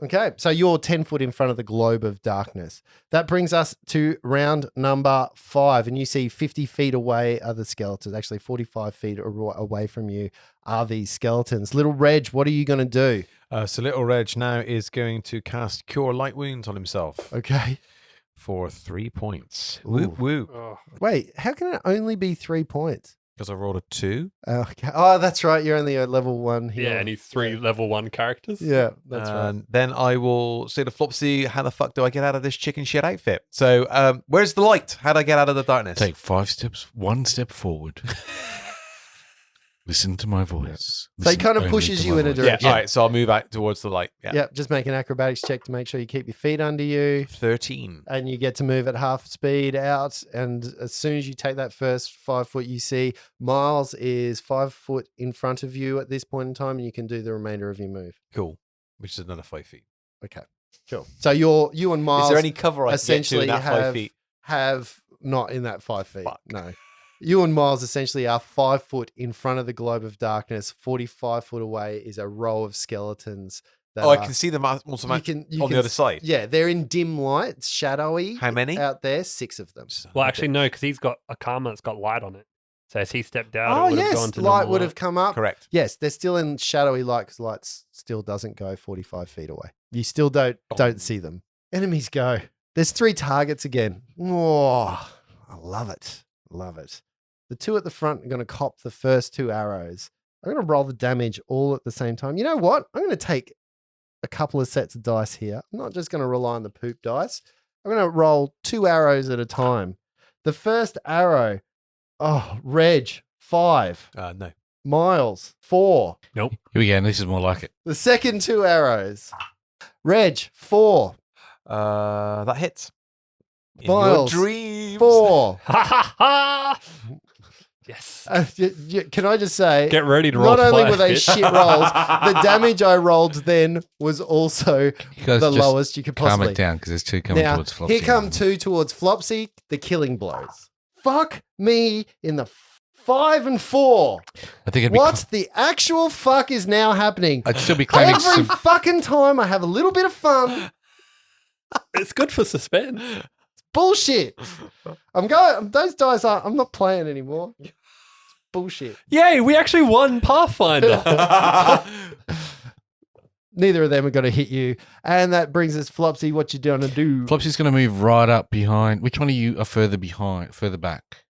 Okay, so you're 10 foot in front of the globe of darkness. That brings us to round number 5, and you see 50 feet away are the skeletons. Actually, 45 feet away from you are these skeletons. Little Reg, what are you going to do? So little Reg now is going to cast Cure Light Wounds on himself Okay. for 3 points. Ooh. Woo woo. Oh, Wait, how can it only be 3 points? Because I rolled a 2. Okay. Oh, that's right. You're only a level 1 here. yeah, and he's 3 level 1 characters. Yeah, that's right. And then I will say to Flopsy, how the fuck do I get out of this chicken shit outfit? So where's the light? How do I get out of the darkness? Take 5 steps, 1 step forward. Listen to my voice. So he Listen kind of only pushes to you my in a voice. Yeah, direction. all right. So I'll move out towards the light. Yeah. Yep, just make an acrobatics check to make sure you keep your feet under you. 13. And you get to move at half speed out. And as soon as you take that first 5 foot, you see Miles is 5 foot in front of you at this point in time, and you can do the remainder of your move. Cool. Which is another 5 feet. Okay, cool. So you and Miles Is there any cover I can get to essentially in that 5 feet? have not in that 5 feet. Fuck. No. You and Miles essentially are 5 foot in front of the globe of darkness. 45 foot away is a row of skeletons. That Oh, I are- can see them you on the other side. Yeah, they're in dim light. It's shadowy. How many? Out there, 6 of them. Well, actually, no, because he's got a karma that's got light on it. So as he stepped out, Oh, it would have yes. gone to Light normal would have come up. Correct. Yes, they're still in shadowy light because light still doesn't go 45 feet away. You still don't see them. Enemies go. There's 3 targets again. Oh, I love it. Love it. The 2 at the front are going to cop the first 2 arrows. I'm going to roll the damage all at the same time. You know what? I'm going to take a couple of sets of dice here. I'm not just going to rely on the poop dice. I'm going to roll 2 arrows at a time. The first arrow, Reg, 5. No. Miles, 4. Here we go. This is more like it. The second 2 arrows, Reg, 4. That hits. In Miles, your dreams. 4. Ha ha ha! Yes. Can I just say, Get ready to roll. not only were flash, they bitch. shit rolls, the damage I rolled then was also You guys the just lowest you could calm possibly. it down because there's 2 coming Now, towards Flopsy. here come 2 towards Flopsy, the killing blows. Fuck me in the 5 and 4. I think it'd be. What the actual fuck is now happening? I'd still be claiming Every some. fucking time I have a little bit of fun. It's good for suspense. Bullshit. I'm going. Those dice are. I'm not playing anymore. It's bullshit. Yay, we actually won Pathfinder. Neither of them are going to hit you, and that brings us Flopsy. What you going to do? Flopsy's going to move right up behind. Which one of you are further behind? Further back?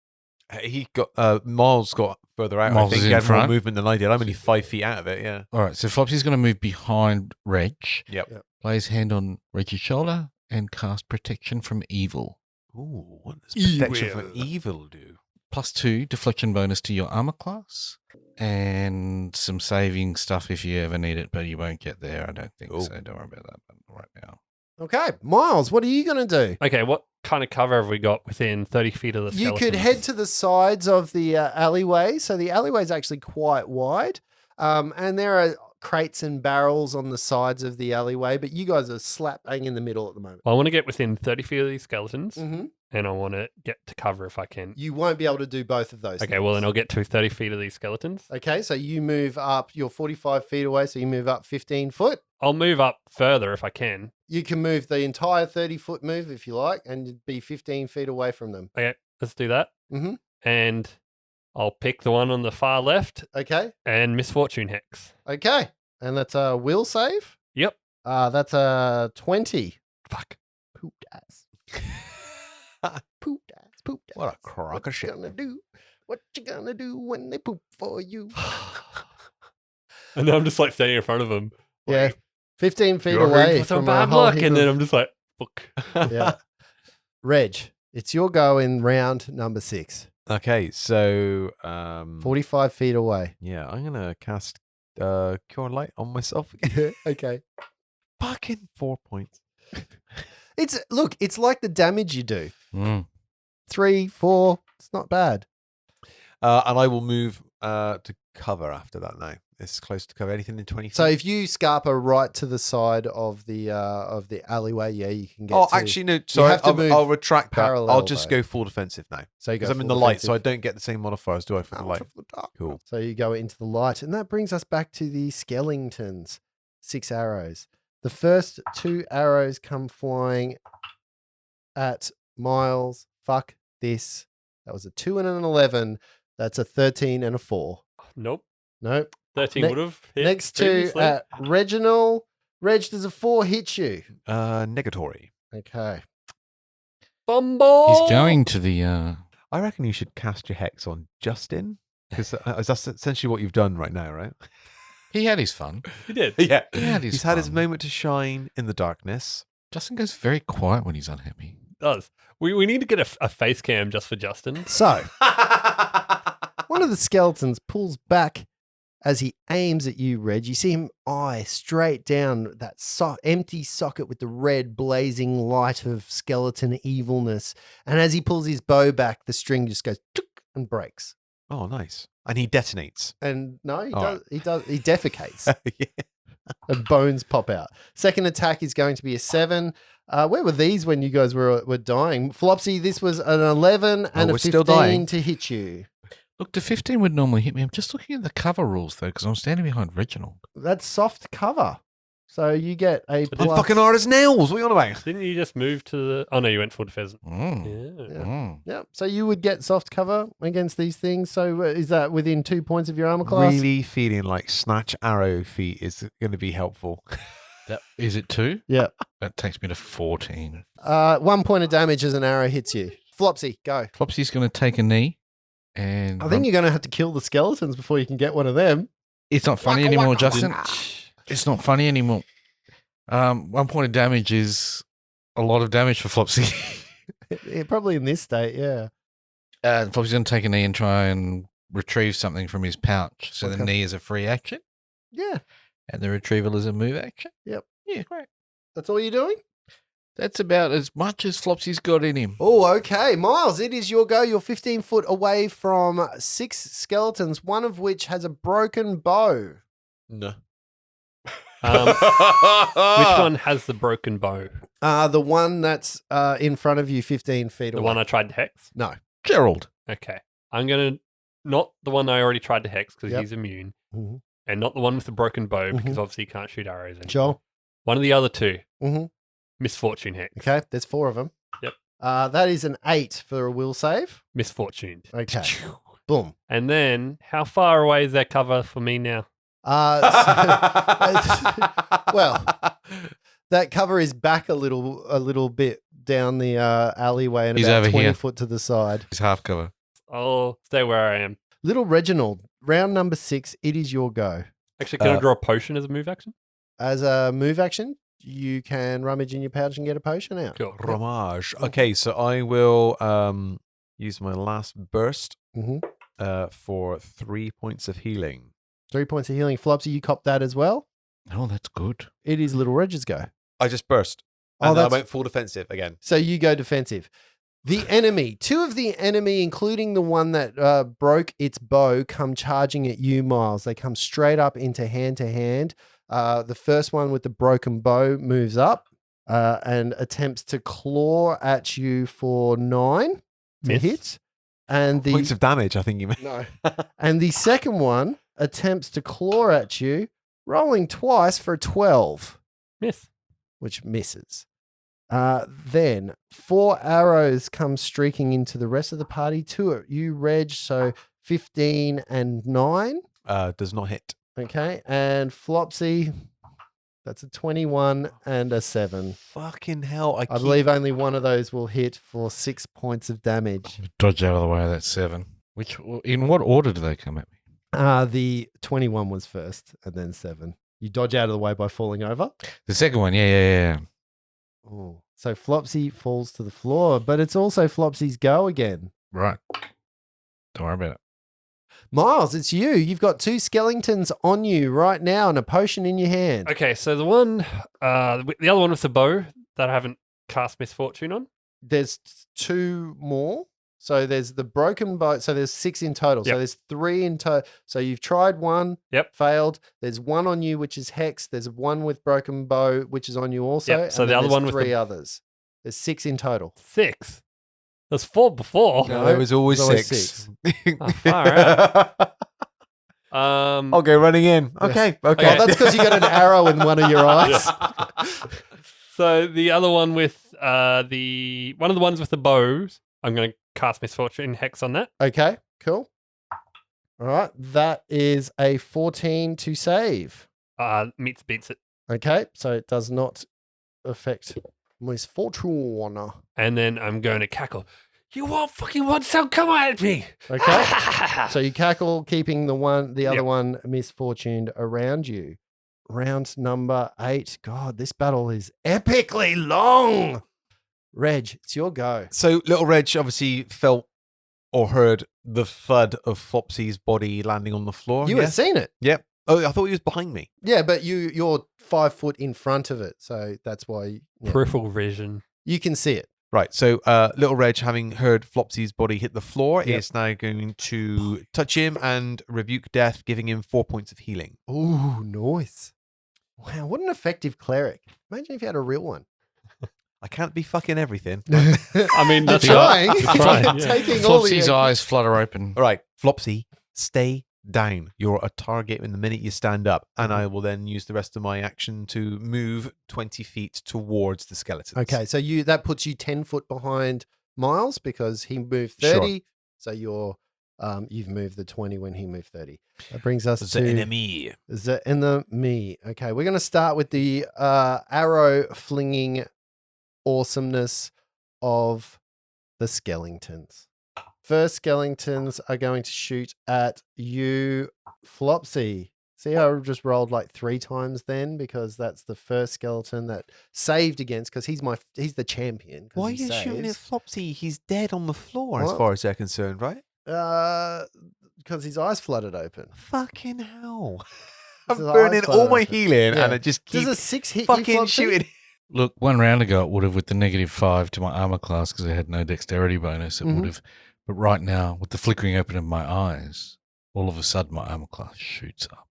He got Miles got further out. Miles I think is he in had more front. movement than I did. I'm only 5 feet out of it. Yeah. All right. So Flopsy's going to move behind Reg. Yep. Lay his hand on Reg's shoulder and cast protection from evil. Ooh, what does protection from evil do? +2 deflection bonus to your armor class, and some saving stuff if you ever need it, but you won't get there. I don't think Cool. so. Don't worry about that right now. Okay, Miles. What are you going to do? Okay, what kind of cover have we got within 30 feet of the You skeletons? could head to the sides of the alleyway. So the alleyway is actually quite wide, and there are crates and barrels on the sides of the alleyway. But you guys are slap bang in the middle at the moment. Well, I want to get within 30 feet of these skeletons, Mm-hmm. and I want to get to cover if I can. You won't be able to do both of those. Okay, well, then I'll get to 30 feet of these skeletons. Okay, so you move up. You're 45 feet away, so you move up 15 foot. I'll move up further if I can. You can move the entire 30-foot move if you like, and you'd be 15 feet away from them. Okay, let's do that. Mm-hmm. And I'll pick the one on the far left Okay, and Misfortune Hex. okay, and that's a will save. Yep. That's a 20. Fuck. Poop dice. Poop dice. Poop dice. What a crock of shit. What you gonna do? What you gonna do when they poop for you? And then I'm just like standing in front of him. Yeah, 15 feet You're away in for some from a bad whole luck. heap And then of- I'm just like, fuck. yeah. Reg, it's your go in round number 6. Okay, so 45 feet away. yeah, I'm gonna cast Cure Light on myself again. Okay. Fucking 4 points. It's like the damage you do. Mm. 3, 4. It's not bad. And I will move to cover after that now. It's close to cover. Anything in 20 feet? So if you scarper right to the side of the alleyway, yeah, you can get. Oh, to- actually, no. Sorry, have to move I'll retract that. I'll parallel, just though. go full defensive now. So you go Because I'm in full the light, so I defensive. don't get the same modifiers, do I, for the Out light? of the dark. Cool. So you go into the light, and that brings us back to the skeletons. 6 arrows. The first 2 arrows come flying at Miles. Fuck this. That was a 2 and an 11. That's a 13 and a 4. Nope. Nope. 13 Ne- would have hit. Next to previously. Reginald. Reg, does a 4 hit you? Negatory. Okay. Fumble. He's going to the. I reckon you should cast your hex on Justin. Because that's essentially what you've done right now, right? He had his fun. He did. Yeah. He had his He's had his fun. moment to shine in the darkness. Justin goes very quiet when he's unhappy. Does. We need to get a face cam just for Justin. So, one of the skeletons pulls back as he aims at you, Reg. You see him eye straight down that empty socket with the red blazing light of skeleton evilness. And as he pulls his bow back, the string just goes tuk and breaks. Oh, nice. And he detonates. And no, he All he defecates Yeah. and bones pop out. Second attack is going to be a 7. Where were these when you guys were dying? Flopsy, this was an 11 and a we're still 15 dying. to hit you. Look, the 15 would normally hit me. I'm just looking at the cover rules, though, because I'm standing behind Reginald. That's soft cover. So you get a But They're plus. fucking hard as nails. What are you on about? Didn't you just move to the... Oh, no, you went full defense. Mm. Yeah. Mm. Yeah. So you would get soft cover against these things. So is that within 2 points of your armor class? Really feeling like Snatch Arrow feat is going to be helpful. Is it 2? Yeah. That takes me to 14. 1 point of damage as an arrow hits you. Flopsy, go. Flopsy's going to take a knee. And I think you're going to have to kill the skeletons before you can get one of them. it's not funny Waka, anymore, waka. Justin. It's not funny anymore. 1 point of damage is a lot of damage for Flopsy. Yeah, probably in this state, yeah. Flopsy's going to take a knee and try and retrieve something from his pouch. So the Okay. knee is a free action, Yeah. and the retrieval is a move action. Yep. Yeah, great. That's all you're doing? That's about as much as Flopsy's got in him. Oh, okay. Miles, it is your go. You're 15 foot away from 6 skeletons, one of which has a broken bow. No. Which one has the broken bow? The one that's in front of you 15 feet The away. one I tried to hex? No. Gerald. Okay. I'm going to, not the one I already tried to hex because Yep. he's immune, Mhm. and not the one with the broken bow because obviously he can't shoot arrows anymore. Joel. One of the other two. Mm-hmm. Misfortune hex. Okay, there's 4 of them. Yep. That is an 8 for a will save. Misfortuned. Okay. Boom. And then, how far away is that cover for me now? Well, that cover is back a little bit down the alleyway and He's about over 20 here. foot to the side. He's half cover. I'll stay where I am. Little Reginald, round number 6, it is your go. Actually, can I draw a potion as a move action? As a move action, you can rummage in your pouch and get a potion out. Cool. Ramage. Okay, so I will use my last burst Mhm. for 3 points of healing. 3 points of healing. Flopsy, you cop that as well. Oh, that's good. It is Little Reg's go. I just burst. Oh, And then I that's- went full defensive again. So you go defensive. The enemy, 2 of the enemy, including the one that broke its bow, come charging at you, Miles. They come straight up into hand to hand. The first one with the broken bow moves up and attempts to claw at you for 9 to Miss. hit. And the Points of damage, I think you meant. no. And the second one attempts to claw at you, rolling twice for a 12. Miss. Which misses. Then 4 arrows come streaking into the rest of the party. 2 at you, Reg, so 15 and 9. Does not hit. Okay. And Flopsy, that's a 21 and a 7. Fucking hell. I believe only one of those will hit for 6 points of damage. Dodge out of the way of that 7. In what order do they come at me? The 21 was first and then 7. You dodge out of the way by falling over. The second one, yeah. Oh, so Flopsy falls to the floor, but it's also Flopsy's go again. Right. Don't worry about it. Miles, it's you. You've got 2 skeletons on you right now and a potion in your hand. Okay, so the one, the other one with the bow that I haven't cast Misfortune on. There's 2 more. So there's the broken bow. So there's 6 in total. So Yep. there's 3 in total. So you've tried one, Yep. failed. There's 1 on you, which is hex. There's 1 with broken bow, which is on you also. Yep, so and the then other there's one with 3 the- others. There's 6 in total. 6. There's 4 before. No, there was always there's always 6. Oh, far out. I'll go running in. Okay. Oh, that's because you got an arrow in one of your eyes. So the other one with one of the ones with the bows, I'm going to cast Misfortune Hex on that. Okay, cool. All right, that is a 14 to save. Beats it. Okay, so it does not affect misfortune. And then I'm going to cackle. You won't fucking want some, come at me. Okay, so you cackle, keeping the other Yep. one misfortuned around you. Round number 8. God, this battle is epically long. Reg, it's your go. So little Reg obviously felt or heard the thud of Flopsy's body landing on the floor. You yeah? have seen it. Yep. Oh, I thought he was behind me. Yeah, but you're 5 foot in front of it, so that's why Peripheral vision. you can see it. Right. So little Reg, having heard Flopsy's body hit the floor, Yep. is now going to touch him and rebuke death, giving him 4 points of healing. Ooh, nice. Wow, what an effective cleric. Imagine if you had a real one. I can't be fucking everything. I mean, You're that's trying. You're trying, yeah. Taking all the Flopsy's eyes flutter open. All right, Flopsy, stay down. You're a target in the minute you stand up, and I will then use the rest of my action to move 20 feet towards the skeletons. Okay, so that puts you 10 foot behind Miles because he moved 30. So you've moved the 20 when he moved 30. That brings us The to enemy. the enemy. Okay, we're going to start with the arrow flinging awesomeness of the skeletons. First skeletons are going to shoot at you, Flopsy. See how I just rolled like 3 times then because that's the first skeleton that saved against because he's the champion. 'cause Why are he you shooting at saves. Flopsy? He's dead on the floor as What? far as they're concerned, right? Because his eyes flooded open. Fucking hell. His I'm eyes burning flooded all my open. healing Yeah. and I just Does keep a 6 hit you, fucking Flopsy? shooting. Look, one round ago it would have with the -5 to my armor class because I had no dexterity bonus. It Mhm. would have, but right now with the flickering open of my eyes, all of a sudden my armor class shoots up.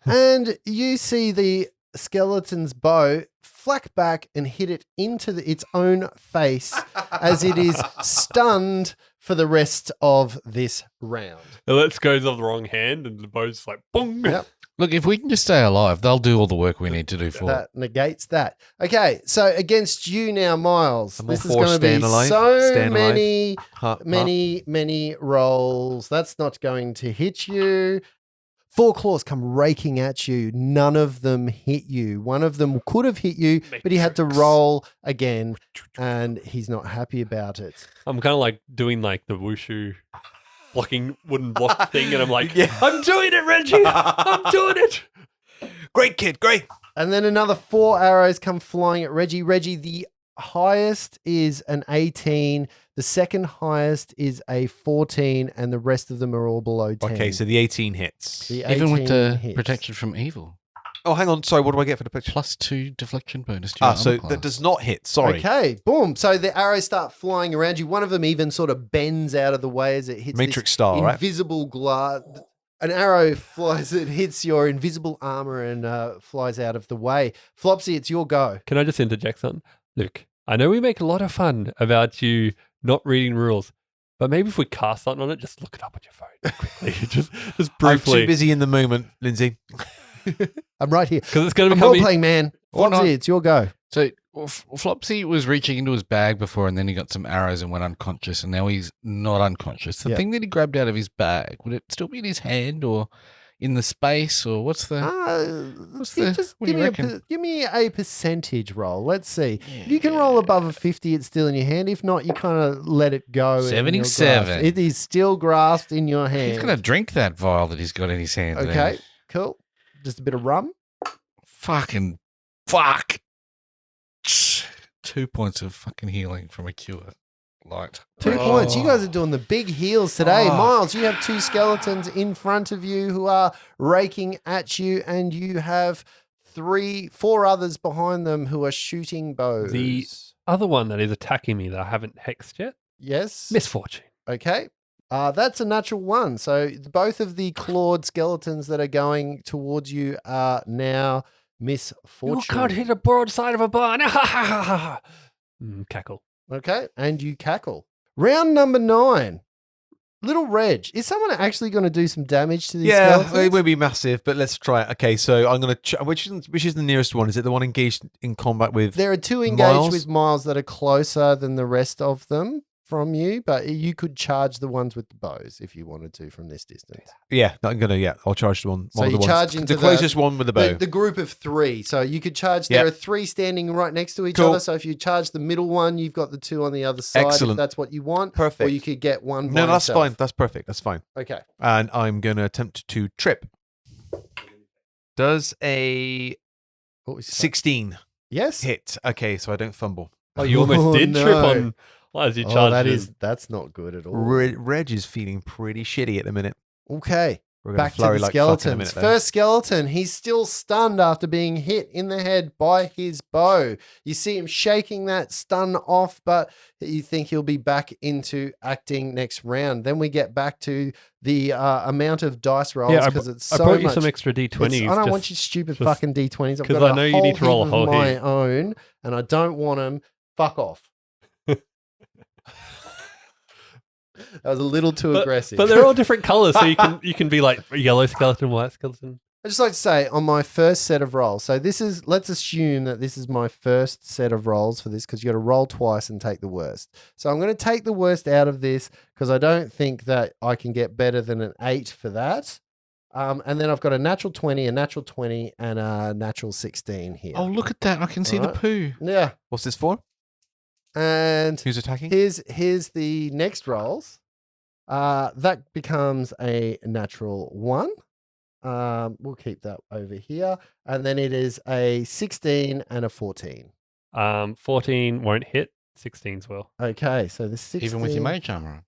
And you see the skeleton's bow flack back and hit it into its own face as it is stunned for the rest of this round. The let's goes off the wrong hand and the bow's like, boom. Yep. Look, if we can just stay alive, they'll do all the work we need to do for it. That negates that. Okay, so against you now, Miles. I'm all This is for going to be staying alive, so staying alive. many rolls. That's not going to hit you. 4 claws come raking at you. None of them hit you. One of them could have hit you, but he had to roll again, and he's not happy about it. I'm kind of like doing like the wushu blocking wooden block thing, and I'm like, Yeah. I'm doing it, Reggie. I'm doing it. Great kid, great. And then another 4 arrows come flying at Reggie. Reggie, the highest is an 18. The second highest is a 14, and the rest of them are all below 10. Okay, so the 18 hits. The Even with 18 the hits. protection from evil. Oh, hang on. Sorry, what do I get for the picture? +2 deflection bonus to your So armor that class. does not hit. Sorry. Okay, boom. So the arrows start flying around you. One of them even sort of bends out of the way as it hits Matrix this style, right? invisible glass. An arrow flies, it hits your invisible armor and flies out of the way. Flopsy, it's your go. Can I just interject something? Look, I know we make a lot of fun about you not reading rules, but maybe if we cast something on it, just look it up on your phone quickly. just I'm briefly. too busy in the moment, Lindsay. I'm right here. Because it's going to I'm become role playing, man. Or not. Flopsy, it's your go. So Flopsy was reaching into his bag before, and then he got some arrows and went unconscious, and now he's not unconscious. The Yeah. thing that he grabbed out of his bag, would it still be in his hand or in the space, or what's the? Just what do give you me reckon? give me a percentage roll. Let's see. If you can roll above a 50, it's still in your hand. If not, you kind of let it go. in your 77. grasp. It is still grasped in your hand. He's gonna drink that vial that he's got in his hand. Okay, then. cool. Just a bit of rum. Fucking fuck. 2 points of fucking healing from a cure. Light. 2 Oh. points. You guys are doing the big heals today. Oh. Miles, you have 2 skeletons in front of you who are raking at you, and you have 4 others behind them who are shooting bows. The other one that is attacking me that I haven't hexed yet, Yes. misfortune. Okay. That's a natural 1. So both of the clawed skeletons that are going towards you are now misfortune. You can't hit a broadside of a barn. Cackle. Okay. And you cackle. Round number 9. Little Reg. Is someone actually going to do some damage to these Yeah, skeletons? it won't be massive, but let's try it. Okay, so I'm going to... which is the nearest one? Is it the one engaged in combat with... There are 2 engaged Miles? with Miles that are closer than the rest of them from you, but you could charge the ones with the bows if you wanted to from this distance. Yeah, I'm going to... Yeah, I'll charge the one. So one of you the charge ones, into the closest one with the bow. The group of 3. So you could charge. Yep. There are 3 standing right next to each Cool. other. So if you charge the middle one, you've got the 2 on the other side. If Excellent. that's what you want. Perfect. Or you could get one. No, by that's yourself. fine. That's perfect. That's fine. Okay. And I'm going to attempt to trip. Does a What was your- 16 Yes. hit? Okay, so I don't fumble. Oh, you almost Oh, did no. trip on as you Oh, charged. that's not good at all. Reg is feeling pretty shitty at the minute. Okay. We're going Back to to flurry the like fuck in a skeletons. minute. though. First skeleton, he's still stunned after being hit in the head by his bow. You see him shaking that stun off, but you think he'll be back into acting next round. Then we get back to the amount of dice rolls Yeah, because it's I so brought you much. some extra D20s. I don't want you stupid just- fucking D20s. I've 'cause got I know a you whole need to roll a heap whole of my heap. own, and I don't want them. Fuck off. That was a little too aggressive. But they're all different colors, so you can be like a yellow skeleton, white skeleton. I just like to say on my first set of rolls. So this is, let's assume that this is my first set of rolls for this because you got to roll twice and take the worst. So I'm going to take the worst out of this because I don't think that I can get better than an 8 for that. And then I've got a natural 20, a natural 20, and a natural 16 here. Oh, look at that! I can see the Right. poo. Yeah. What's this for? And Who's attacking? here's the next rolls. That becomes a natural 1. We'll keep that over here. And then it is a 16 and a 14. 14 won't hit. 16s will. Okay, so the 16. Even with your mage armor on.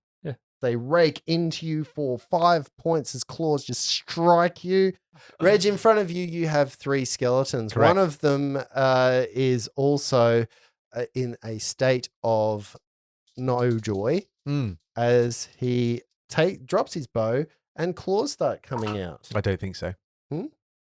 They rake into you for 5 points as claws just strike you. Reg, in front of you, you have 3 skeletons. Correct. One of them is also in a state of no joy Mm, as he drops his bow and claws start coming out. I don't think so.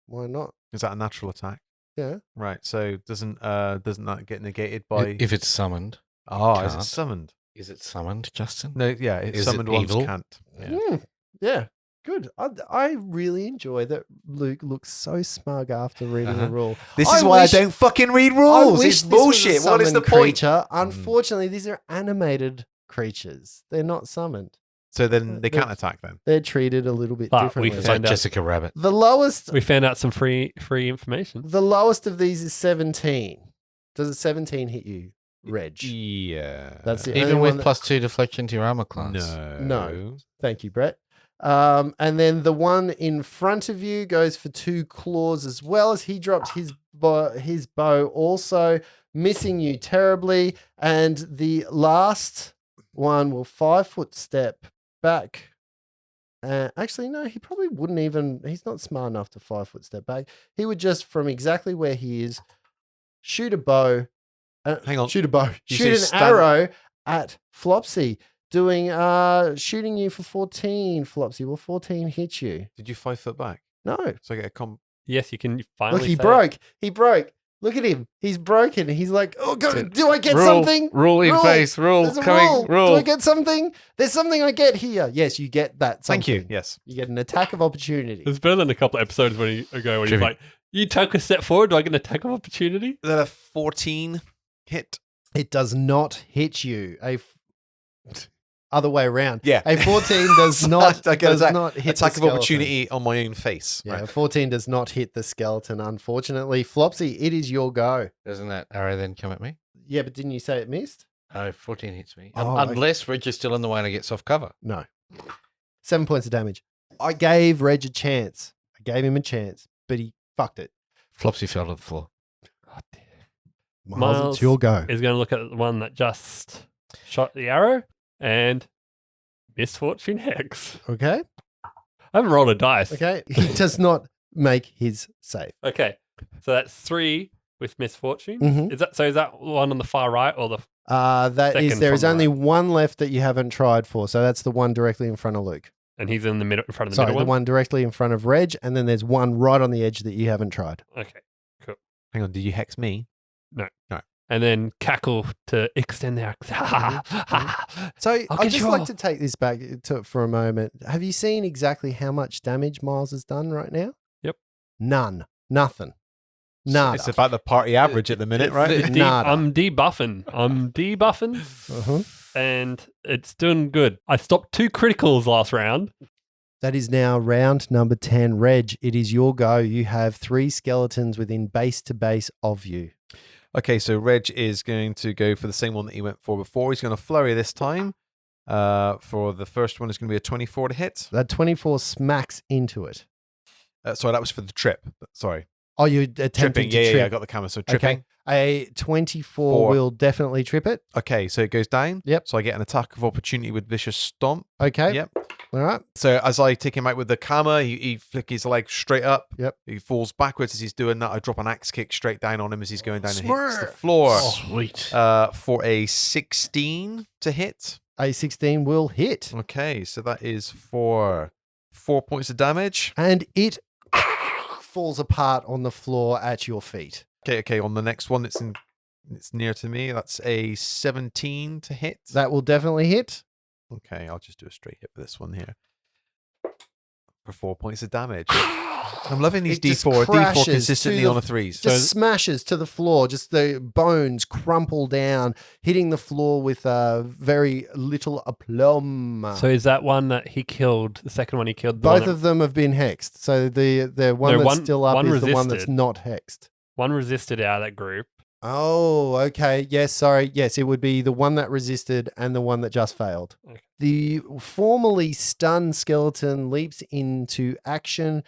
Why not? Is that a natural attack? Yeah. Right. So doesn't that get negated by? If it's summoned. Oh, is it can't. summoned? Is it summoned, Justin? No. Yeah. It's Is it summoned ones evil? can't. Yeah. Yeah. Good. I really enjoy that Luke looks so smug after reading the rule. This is why wish- I don't fucking read I rules. wish It's this was a bullshit. What is the summoned point? creature. Unfortunately, these are animated creatures. They're not summoned. So then they They're- can't attack then. They're treated a little bit But we differently. It's like Found out. Jessica Rabbit. The lowest We found out some free information. The lowest of these is 17. Does a 17 hit you, Reg? Yeah. That's the only Even one with that- +2 deflection to your armor class. No. Thank you, Brett. And then the one in front of you goes for 2 claws as well, as he dropped his bow also, missing you terribly. And the last one will 5-foot step back. Actually, no, he probably wouldn't even. He's not smart enough to 5-foot step back. He would just, from exactly where he is, shoot a bow. Hang on. Shoot a bow. You Shoot say an arrow at Flopsy, doing shooting you for 14. Flopsy, will 14 hit you? Did you 5 foot back? No. So I get a Yes, you can finally. Look, he say it. broke. He broke. Look at him. He's broken. He's like, oh, do I get Rule, something? Rule in Rule. face. Rule There's a coming. rule. Rule. Do I get something? There's something I get here. Yes, you get that. Thank you. something. Yes. You get an attack of opportunity. It's better than a couple of episodes ago when he's Jimmy. like, "You took a step forward. Do I get an attack of opportunity?" Is that a 14 hit? It does not hit you. Other way around. Yeah. A 14 does not I get does attack- not hit Attack the of skeleton. opportunity on my own face. Yeah, Right. 14 does not hit the skeleton, unfortunately. Flopsy, it is your go. Doesn't that arrow then come at me? Yeah, but didn't you say it missed? Oh, 14 hits me. Oh, Unless Reg is still in the way and I get soft cover. No. 7 points of damage. I gave Reg a chance. I gave him a chance, but he fucked it. Flopsy fell to the floor. Miles, it's your go. Is going to look at the one that just shot the arrow and misfortune hex. Okay. I haven't rolled a dice. Okay. He does not make his save. Okay. So that's 3 with misfortune. Mhm. Is that one on the far right or the? That is, Second there from is the only right. one left that you haven't tried for. So that's the one directly in front of Luke. And he's in the middle, in front of the Sorry, middle the one directly in front of Reg. And then there's one right on the edge that you haven't tried. Okay. Hang on. Did you hex me? And then cackle to extend their. So I'll I'd get just you like all. to take this back for a moment. Have you seen exactly how much damage Miles has done right now? Yep. None. Nothing. Nada. It's about the party average at the minute, right? Nada. I'm debuffing. Uh-huh. And it's doing good. I stopped 2 criticals last round. That is now round number 10. Reg, it is your go. You have 3 skeletons within base to base of you. Okay, so Reg is going to go for the same one that he went for before. He's going to flurry this time. For the first one, it's going to be a 24 to hit. That 24 smacks into it. Sorry, that was for the trip. Sorry. Oh, you attempted Tripping. to Yeah, trip. I got the camera. So tripping. Okay. A 24 4. will definitely trip it. Okay, so it goes down. Yep. So I get an attack of opportunity with Vicious Stomp. Okay. Yep. All right. So as I take him out with the camera, he flick his leg straight up. Yep. He falls backwards as he's doing that. I drop an axe kick straight down on him as he's going down and hits the floor. Sweet. For a 16 to hit. A 16 will hit. Okay, so that is for 4 points of damage. And it falls apart on the floor at your feet. Okay. On the next one, it's near to me. That's a 17 to hit. That will definitely hit. Okay, I'll just do a straight hit for this one here. For 4 points of damage. I'm loving these It just D4. D4 crashes consistently to on the- the threes. Just smashes to the floor. Just the bones crumple down, hitting the floor with very little aplomb. So is that one that he killed? The second one he killed. The Both one, of them have been hexed. So the one No, that's one- still up one is the one that's resisted. not hexed. one resisted out of that group. Oh, okay. Yes, sorry. Yes, it would be the one that resisted and the one that just failed. Okay. The formerly stunned skeleton leaps into action.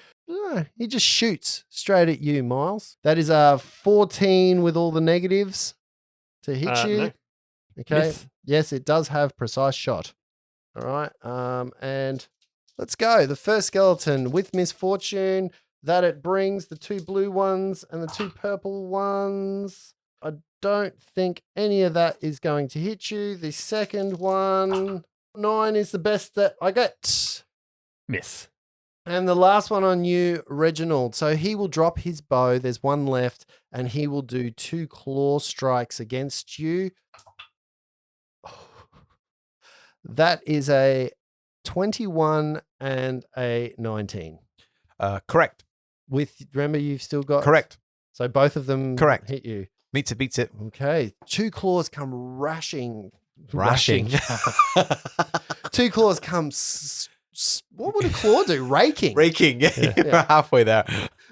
He just shoots straight at you, Miles. That is a 14 with all the negatives to hit you. No. Okay. Miss. Yes, it does have precise shot. All right. And let's go. The first skeleton with misfortune that it brings, the 2 blue ones and the 2 purple ones. I don't think any of that is going to hit you. The second one, 9 is the best that I get. Miss. And the last one on you, Reginald. So he will drop his bow. There's one left, and he will do 2 claw strikes against you. That is a 21 and a 19. Correct. Remember, you've still got. Correct. So both of them Correct. hit you. Meets it, beats it. Okay. 2 claws come rashing. Rashing. 2 claws come. What would a claw do? Raking. Raking. Yeah. You're halfway there.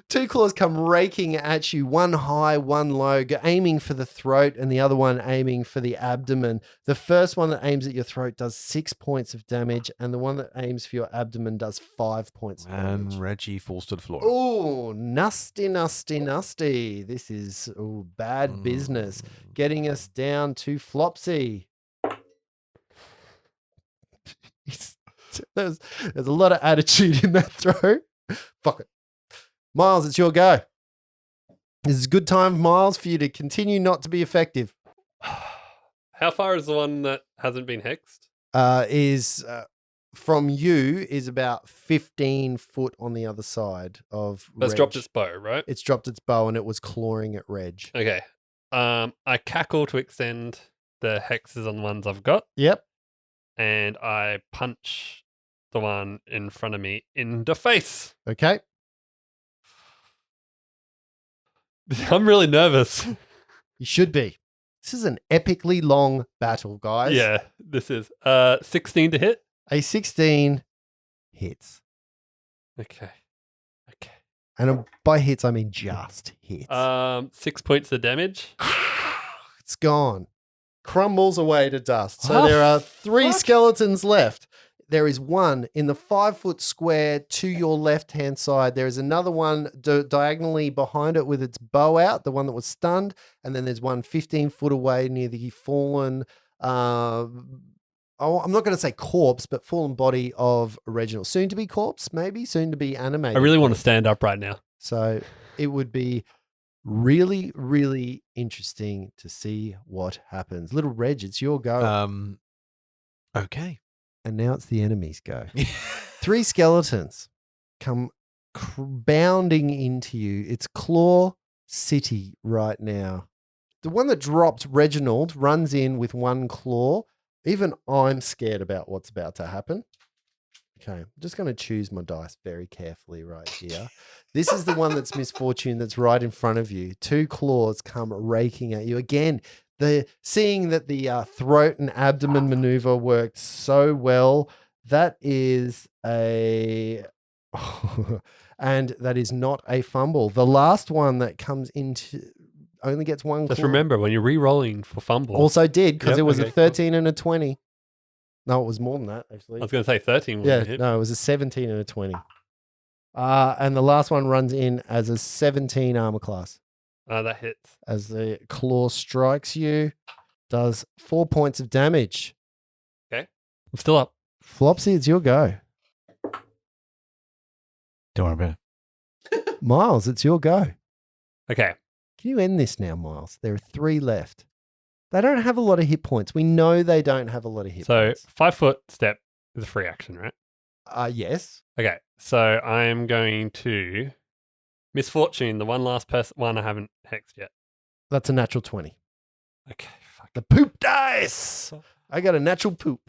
2 claws come raking at you, one high, one low, aiming for the throat, and the other one aiming for the abdomen. The first one that aims at your throat does 6 points of damage, and the one that aims for your abdomen does 5 points of damage. And Reggie falls to the floor. Oh, nasty, nasty, nasty. This is bad business. Getting us down to Flopsy. There's a lot of attitude in that throw. Fuck it. Miles, it's your go. This is a good time, Miles, for you to continue not to be effective. How far is the one that hasn't been hexed? From you is about 15 foot on the other side of That's Reg. dropped its bow, right? It's dropped its bow and it was clawing at Reg. Okay. I cackle to extend the hexes on the ones I've got, Yep. and I punch the one in front of me in the face. Okay. I'm really nervous. You should be. This is an epically long battle, guys. Yeah, this is 16 to hit. A 16 hits. Okay. Okay. And by hits, I mean just hits. 6 points of damage. It's gone. Crumbles away to dust. So Oh, there are 3 fuck. skeletons left. There is one in the 5-foot square to your left-hand side. There is another one diagonally behind it with its bow out, the one that was stunned. And then there's one 15 foot away near the fallen, I'm not going to say corpse, but fallen body of Reginald. Soon to be corpse, maybe? Soon to be animated. I really want to stand up right now. So it would be really, really interesting to see what happens. Little Reg, it's your go. Okay. And now it's the enemy's go. 3 skeletons come bounding into you. It's Claw City right now. The one that dropped Reginald runs in with 1 claw. Even I'm scared about what's about to happen. Okay, I'm just going to choose my dice very carefully right here. This is the one that's misfortune that's right in front of you. 2 claws come raking at you. Again, seeing that the throat and abdomen maneuver worked so well, that is and that is not a fumble. The last one that comes into only gets 1 Just claw. remember, when you're re-rolling for fumble, Also did, because Yep, it was okay, a 13 and a 20. No, it was more than that, actually. I was going to say 13 would Yeah, hit. no, it was a 17 and a 20. And the last one runs in as a 17 armor class. That hits. As the claw strikes you, does 4 points of damage. I'm still up. Flopsy, it's your go. Don't worry about it. Miles, it's your go. Okay. Can you end this now, Miles? There are 3 left. They don't have a lot of hit points. We know they don't have a lot of hit So points. 5-foot step is a free action, right? Yes. Okay. So I'm going to misfortune, the one last one I haven't hexed yet. That's a natural 20. Okay. Fuck. The poop dice. I got a natural poop.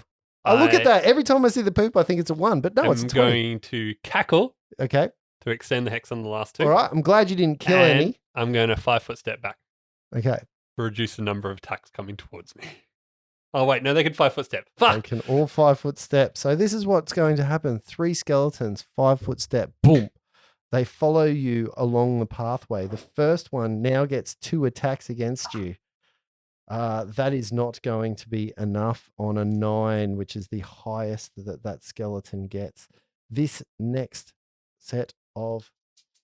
Oh, look at that. Every time I see the poop, I think it's a 1, but no, it's a I'm 20. going to cackle Okay. to extend the hex on the last 2. All right. I'm glad you didn't kill and any. I'm going to 5-foot step back Okay. to reduce the number of attacks coming towards me. Oh, wait. No, they can 5-foot step. Fuck. They can all 5-foot step. So this is what's going to happen. 3 skeletons, 5-foot step. Boom. They follow you along the pathway. The first one now gets 2 attacks against you. That is not going to be enough on a 9, which is the highest that skeleton gets. This next set of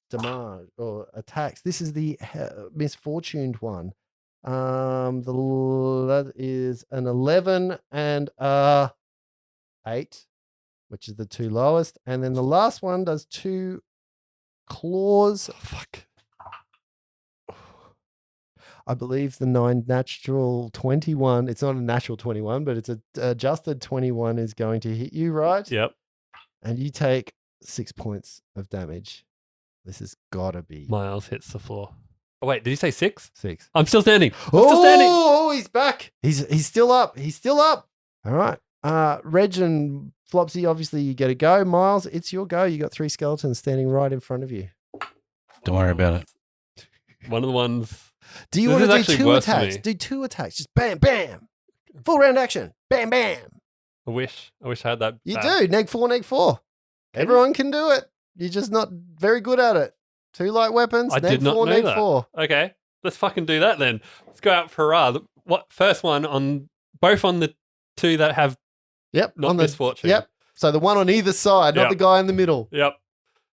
demand or attacks. This is the misfortuned one. That is an 11 and 8, which is the 2 lowest, and then the last one does 2 claws. Oh, fuck. I believe the 9 natural 21. It's not a natural 21, but it's a adjusted 21 is going to hit you, right? Yep. And you take 6 points of damage. This has got to be Miles hits the floor. Oh, wait, did you say 6? 6. I'm still standing. still standing. Oh, he's back. He's still up. He's still up. All right. Reg and Flopsy, obviously you get a go. Miles, it's your go. You got 3 skeletons standing right in front of you. Don't worry about it. One of the ones. Do you This want is to do actually 2 worse for attacks? me. Do 2 attacks. Just bam, bam. Full round action. Bam, bam. I wish I had that. You do. Neg 4, neg 4. Everyone can do it. You're just not very good at it. 2 light weapons. I neg did not 4, know neg that. 4. Okay, let's fucking do that then. Let's go out for a ride. What first one on both on the 2 that have Yep. not on the misfortune. Yep. So the one on either side, not Yep. the guy in the middle. Yep.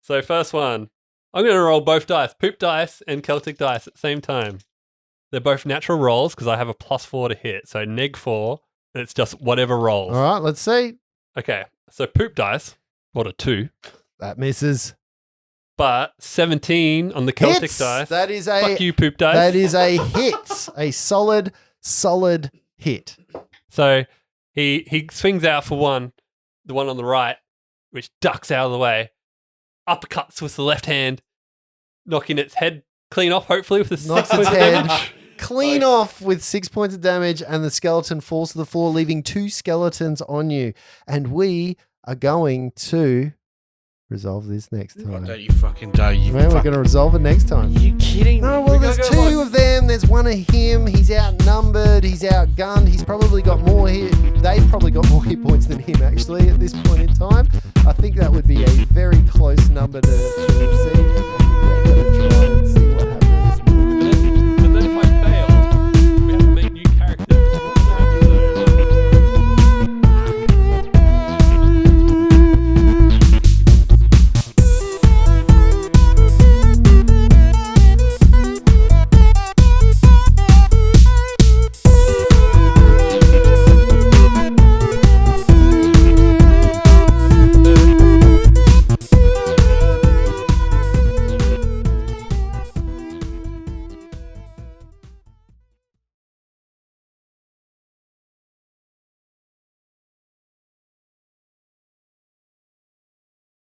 So first one, I'm going to roll both dice, poop dice and Celtic dice at the same time. They're both natural rolls because I have a +4 to hit. So neg 4, and it's just whatever rolls. All right. Let's see. Okay, so poop dice, what a 2, That misses. but 17 on the Celtic Hits. dice. That is a. Fuck you, poop dice. That is a hit. A solid hit. So he swings out for one, the one on the right, which ducks out of the way, uppercuts with the left hand, knocking its head clean off, hopefully, with the 6 Knocks points its of head damage. clean Nice. off with 6 points of damage, and the skeleton falls to the floor, leaving 2 skeletons on you. And we are going to resolve this next time. Don't you fucking dare, you Man, we're going to resolve it next time. you kidding No, well, there's 2 of them. There's one of him. He's outnumbered. He's outgunned. He's probably got more hit. They've probably got more hit points than him, actually, at this point in time. I think that would be a very close number to receive.